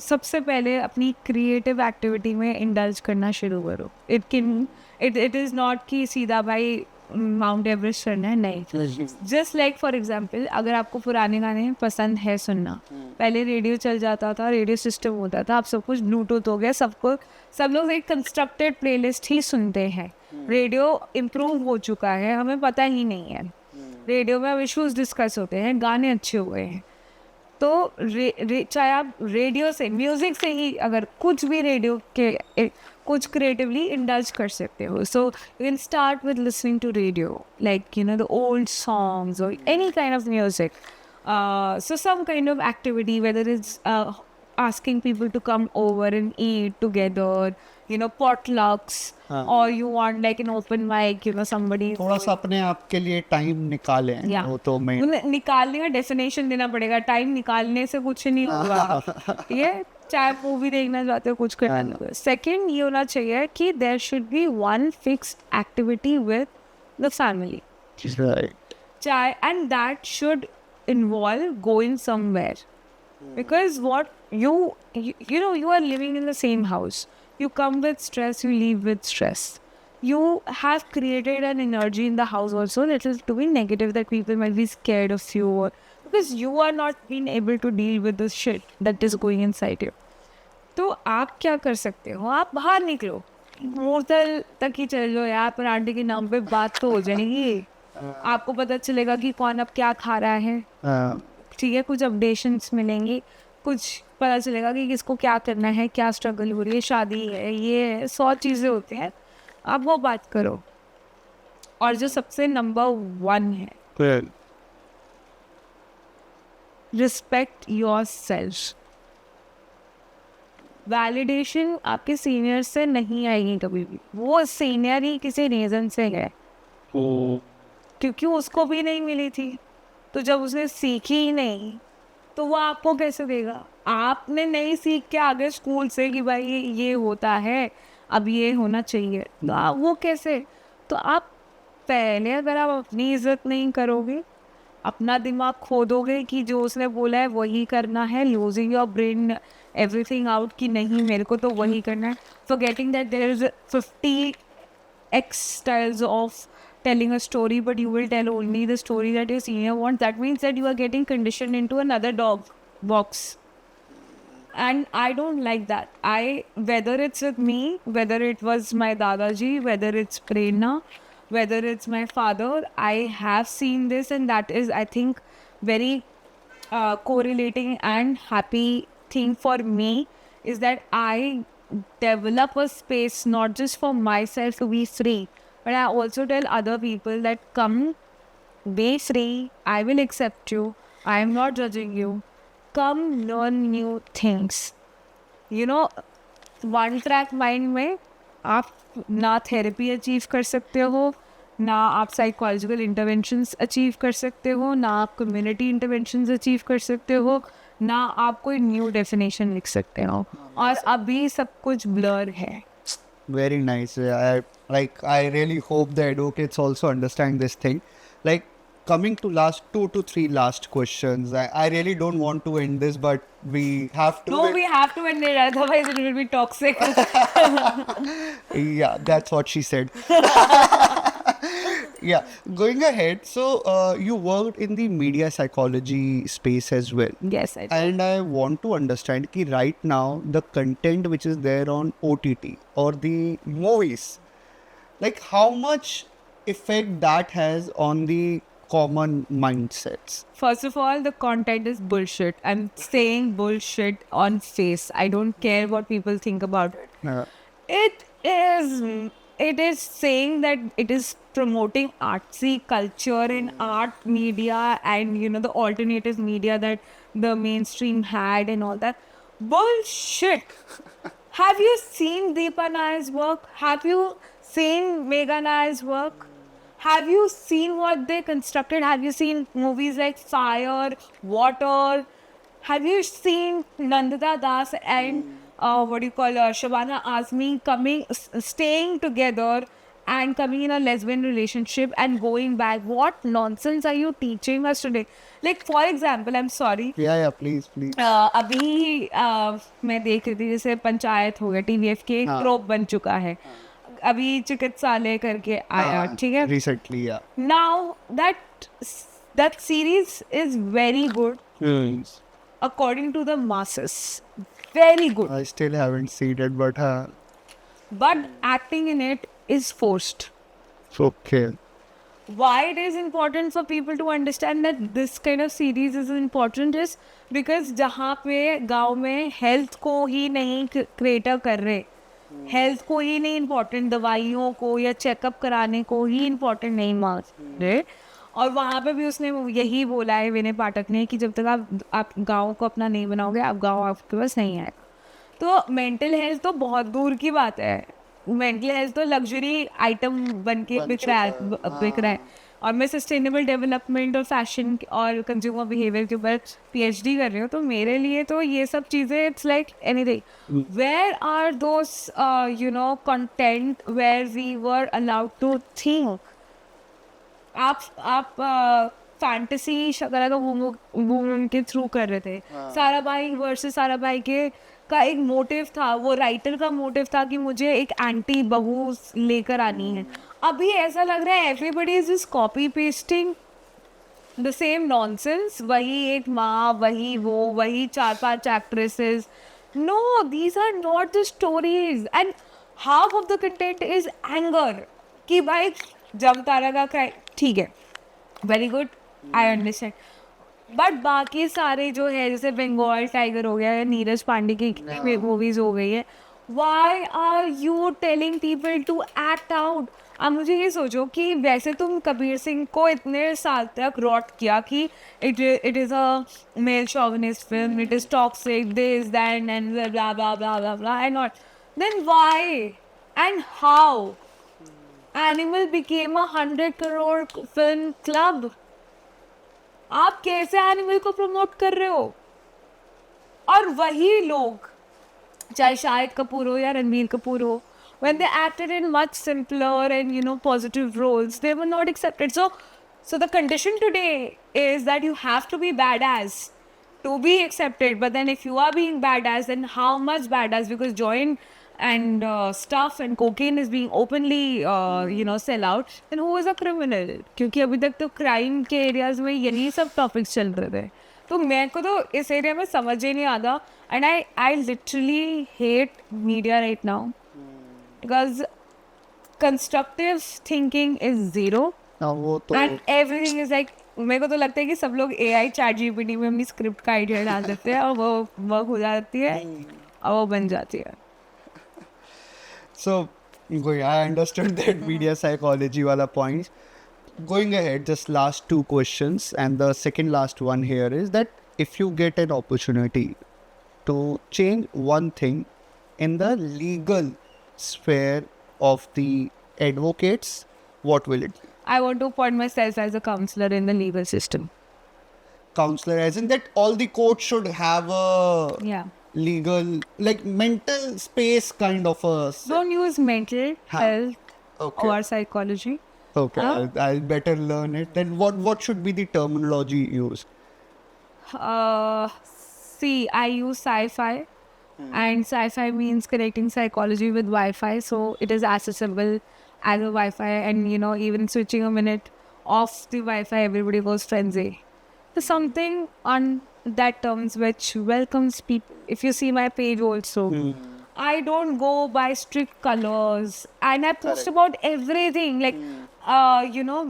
B: सबसे पहले अपनी क्रिएटिव एक्टिविटी में इंडल्ज करना शुरू करो. इट इज़ नॉट कि सीधा भाई माउंट एवरेस्ट करना है, नहीं. जस्ट लाइक फॉर एग्जांपल, अगर आपको पुराने गाने पसंद है सुनना, पहले रेडियो चल जाता था, रेडियो सिस्टम होता था, अब सब कुछ ब्लूटूथ हो गया, सब लोग एक कंस्ट्रक्टेड प्लेलिस्ट ही सुनते हैं. रेडियो इम्प्रूव हो चुका है, हमें पता ही नहीं है. रेडियो में अब इशूज़ डिस्कस होते हैं, गाने अच्छे हुए हैं. तो चाहे आप रेडियो से, म्यूज़िक से ही अगर कुछ भी रेडियो के कुछ क्रिएटिवली इंडल्ज कर सकते हो. So you can start with listening to radio, like the old songs और any kind of music. So some kind of activity, whether it's asking people to come over and eat together, potlucks, or you want like an open mic, somebody.
A: थोड़ा सा अपने आप के लिए time निकालें.
B: Yeah.
A: वो तो मैं
B: निकालने का डेफिनेशन देना पड़ेगा. टाइम निकालने से कुछ नहीं होगा. ये चाहे मूवी देखना चाहते हो, कुछ करना होगा. सेकेंड ये होना चाहिए कि there should be one fixed activity with the family. चाहे, and that should involve going somewhere, because what you are living in the same house. You come with stress, you leave with stress. You have created an energy in the house also that is to be negative, that people might be scared of you, because you are not being able to deal with the shit that is going inside you. तो आप क्या कर सकते हो? आप बाहर निकलो, hotel तक ही चले जाओ यार, पराठे के नाम पे बात तो हो जाएगी. आपको पता चलेगा कि कौन अब क्या खा रहा है. ठीक है, कुछ अपडेशंस मिलेंगी, कुछ पता चलेगा कि किसको क्या करना है, क्या स्ट्रगल हो रही है, शादी है, ये 100 चीज़ें होती हैं. आप वो बात करो. और जो सबसे नंबर 1 है, रिस्पेक्ट योर सेल्फ। वैलिडेशन आपके सीनियर से नहीं आएगी कभी भी, वो सीनियर ही किसी रीज़न से है, क्योंकि उसको भी नहीं मिली थी, तो जब उसने सीखी ही नहीं तो वो आपको कैसे देगा? आपने नहीं सीख के आगे स्कूल से कि भाई ये होता है, अब ये होना चाहिए, तो आप वो कैसे? तो आप पहले अगर आप अपनी इज्जत नहीं करोगे, अपना दिमाग खोदोगे कि जो उसने बोला है वही करना है, losing your brain everything out कि नहीं मेरे को तो वही करना है, forgetting that there is 50x styles of telling a story, but you will tell only the story that your senior wants, that means that you are getting conditioned into another dog box. And I don't like that. Whether it's with me, whether it was my Dadaji, whether it's Prerna, whether it's my father, I have seen this, and that is, I think, very correlating and happy thing for me is that I develop a space not just for myself to be free, but I also tell other people that come, be free, I will accept you, I am not judging you, come learn new things. You know, one track mind में आप ना therapy achieve कर सकते हो, ना आप psychological interventions achieve कर सकते हो, ना आप कम्युनिटी इंटरवेंशंस अचीव कर सकते हो, ना आप कोई न्यू डेफिनेशन लिख सकते हो, और अभी सब कुछ ब्लर है.
A: Very nice. I really hope the advocates also understand this thing. Like, coming to last 2 to 3 last questions. I really don't want to end this, but we have to.
B: No, we have to end it, otherwise it will be toxic.
A: Yeah, that's what she said. Yeah, going ahead. So, you worked in the media psychology space as well.
B: Yes, I do.
A: And I want to understand that right now the content which is there on OTT or the movies, like how much effect that has on the common mindsets.
B: First of all, the content is bullshit. I'm saying bullshit on face. I don't care what people think about it. It is saying that it is promoting artsy culture in art media and, you know, the alternative media that the mainstream had and all that. Bullshit. Have you seen Deepa Nair's work? Have you seen Megha Nair's work? Have you seen what they constructed? Have you seen movies like Fire, Water? Have you seen Nandita Das and Shabana Azmi staying together and coming in a lesbian relationship and going back? What nonsense are you teaching us today? Like, for example, I'm sorry.
A: Yeah, please.
B: अभी मैं देख रही थी, जैसे पंचायत हो गया, TVF के एक प्रोप बन चुका है, अभी चिकित्सालय करके आया, ठीक है.
A: Recently, yeah.
B: Now that series is very good according to the masses. Very good.
A: I still haven't seen it, but
B: But acting in it is forced.
A: okay.
B: Why it is important for people to understand that this kind of series is important is because जहाँ पे गांव में health को ही नहीं crater कर रहे, health को ही नहीं इम्पोर्टेंट, दवाइयों को या चेकअप कराने को ही इम्पोर्टेंट नहीं मान रहे, और वहाँ पे भी उसने यही बोला है विनय पाठक ने कि जब तक आप गाँव को अपना नहीं बनाओगे, आप गाँव आपके पास नहीं आएगा. तो मेंटल हेल्थ तो बहुत दूर की बात है, मेंटल हेल्थ तो लग्जरी आइटम बन के बिक रहा है. और मैं सस्टेनेबल डेवलपमेंट और फैशन और कंज्यूमर बिहेवियर के ऊपर PhD कर रही हूँ, तो मेरे लिए तो ये सब चीज़ें it's like anything. Where are those content where we were allowed to think. आप फैंटेसी शकरा का वूमन के थ्रू कर रहे थे. साराभाई वर्सेस साराभाई के का एक मोटिव था, वो राइटर का मोटिव था कि मुझे एक एंटी बहू लेकर आनी है. अभी ऐसा लग रहा है everybody is just copy pasting the same nonsense. वही एक माँ, वही 4-5 actresses. No, these are not the stories, and half of the content is anger कि भाई जमतारा का क्राइम, ठीक है, very good, I understand, but बाकी सारे जो है जैसे बंगाल टाइगर हो गया या नीरज पांडे की मूवीज हो गई है, Why are you telling people to act out? अब मुझे ये सोचो कि वैसे तुम कबीर सिंह को इतने साल तक रॉट किया कि it is a male chauvinist film, it is toxic, this, that, and blah, blah, blah, blah, blah, and not. Then why and how Animal became 100 crore film club? आप कैसे एनिमल को प्रमोट कर रहे हो? और वही लोग, चाहे शाहिद कपूर हो या रणबीर कपूर हो, when they acted in much simpler and positive roles, they were not accepted. So the condition today is that you have to be badass to be accepted. But then if you are being badass, then how much badass? Because joint and stuff and cocaine is being openly sell out, then who is a criminal? क्योंकि अभी तक तो crime के areas में यही सब topics चल रहे थे. तो मेरे को तो इस एरिया में समझ ही नहीं आता. And I literally hate media right now because constructive thinking is zero
A: वो तो
B: and everything is like, मेरे को तो लगता है कि सब लोग AI चैट जीपीटी में अपनी स्क्रिप्ट का आइडिया डाल देते हैं और वो वर्क हो जाती है और वो बन जाती है.
A: So, I understood that media psychology wala point. Going ahead, just last two questions, and the second last one here is that if you get an opportunity to change one thing in the legal sphere of the advocates, what will it be?
B: I want to appoint myself as a counselor in the legal system.
A: Counselor, as in that all the courts should have a
B: Yeah.
A: legal, like mental space kind of a.
B: Don't use mental health
A: Okay.
B: or psychology.
A: Okay, I'll better learn it. Then what should be the terminology used?
B: See, I use sci-fi, and sci-fi means connecting psychology with Wi-Fi, so it is accessible as a Wi-Fi, and even switching a minute off the Wi-Fi, everybody goes frenzy. So something on that terms which welcomes people. If you see my page also, I don't go by strict colors, and I post about everything, like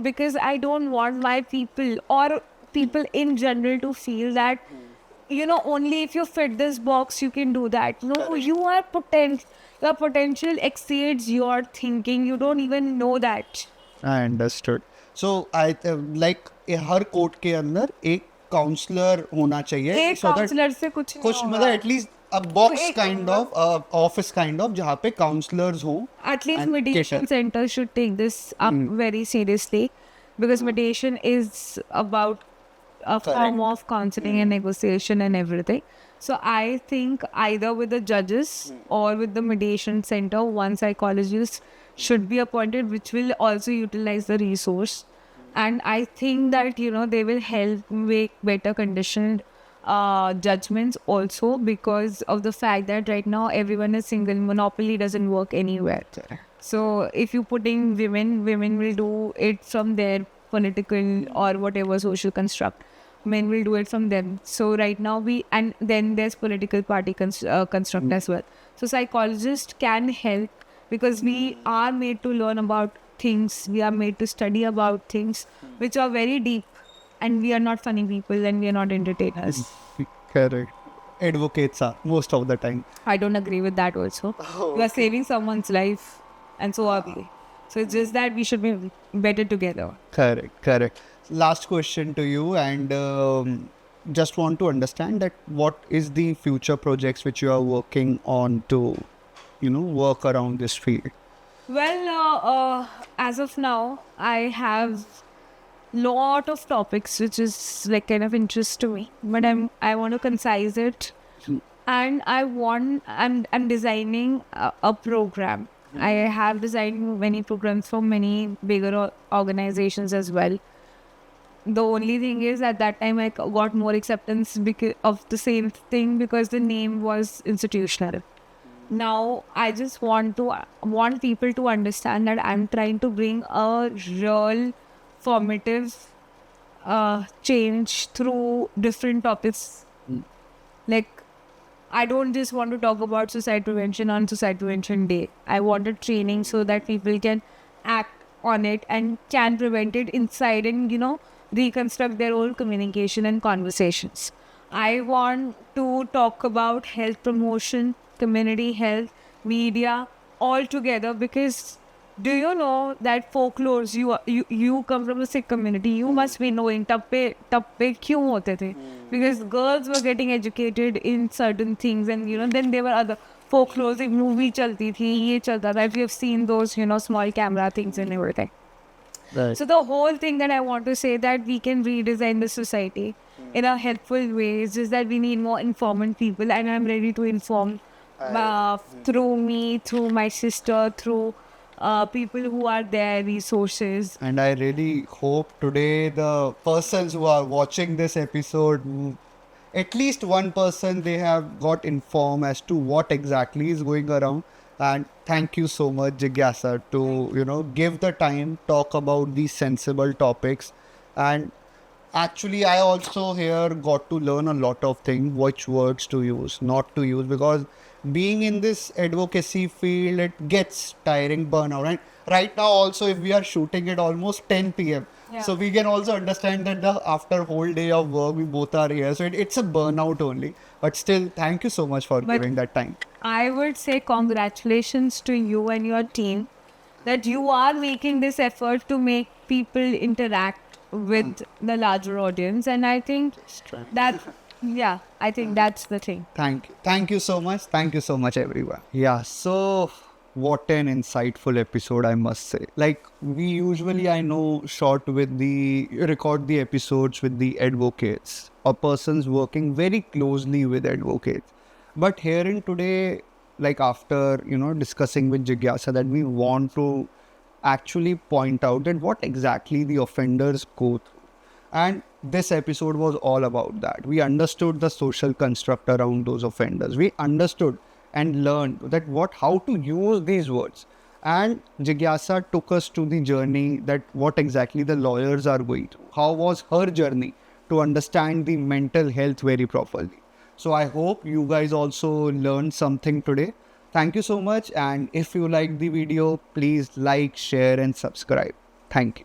B: because I don't want my people or people in general to feel that only if you fit this box you can do that. No, your potential exceeds your thinking. You don't even know that.
A: I understood. So I like her court के अंदर एक counsellor होना चाहिए.
B: एक
A: so that
B: counsellor से कुछ
A: कुछ
B: नहीं
A: मतलब
B: होगा.
A: At least a box kind of office kind of जहाँ पे counselors हो.
B: At least
A: and
B: mediation
A: cater.
B: centers should take this up very seriously, because mediation is about a form of counseling and negotiation and everything. So I think either with the judges or with the mediation center, one psychologist should be appointed, which will also utilize the resource. And I think that they will help make better conditioned judgments also, because of the fact that right now everyone is single. Monopoly doesn't work anywhere. So if you put in women will do it from their political or whatever social construct. Men will do it from them. So right now and then there's political party construct as well. So psychologists can help, because we are made to learn about things. We are made to study about things which are very deep. And we are not funny people, and we are not entertainers.
A: Correct. Advocates are most of the time.
B: I don't agree with that also. We are saving someone's life, and so are we. So it's just that we should be better together.
A: Correct. Last question to you, and just want to understand that what is the future projects which you are working on to, work around this field?
B: Well, as of now, I have lot of topics which is like kind of interest to me, but I want to concise it, and I'm designing a program. I have designed many programs for many bigger organizations as well. The only thing is at that time I got more acceptance because of the same thing, because the name was institutional. Now I just want people to understand that I'm trying to bring a real formative change through different topics. Like, I don't just want to talk about suicide prevention on Suicide Prevention Day. I wanted training so that people can act on it and can prevent it inside and, reconstruct their own communication and conversations. I want to talk about health promotion, community health, media, all together. Because do you know that folklores, you come from a Sikh community, you must be knowing tappe kyun hote the, because girls were getting educated in certain things, and then there were other folklores, एक movie चलती थी, ये चलता था, if you have seen those small camera things and everything.
A: Right.
B: So the whole thing that I want to say, that we can redesign the society in a helpful way, is just that we need more informed people, and I'm ready to inform through me, through my sister, through people who are there, resources.
A: And I really hope today the persons who are watching this episode, at least one person, they have got informed as to what exactly is going around. And thank you so much, Jigyasa, to give the time, talk about these sensible topics. And actually, I also here got to learn a lot of things, which words to use, not to use, because being in this advocacy field, it gets tiring, burnout. And right now also, if we are shooting at almost 10 p.m., so we can also understand that after a whole day of work, we both are here. So it's a burnout only. But still, thank you so much for giving that time.
B: I would say congratulations to you and your team that you are making this effort to make people interact with the larger audience. And I think that, I think that's the thing.
A: Thank you. Thank you so much. Thank you so much, everyone. Yeah, so what an insightful episode, I must say. Like, we usually, I know, record the episodes with the advocates or persons working very closely with advocates. But hearing today, like after, discussing with Jigyasa, that we want to actually point out that what exactly the offenders go through. And this episode was all about that. We understood the social construct around those offenders. We understood and learned that how to use these words. And Jigyasa took us to the journey that what exactly the lawyers are going through. How was her journey to understand the mental health very properly. So I hope you guys also learned something today. Thank you so much. And if you like the video, please like, share and subscribe. Thank you.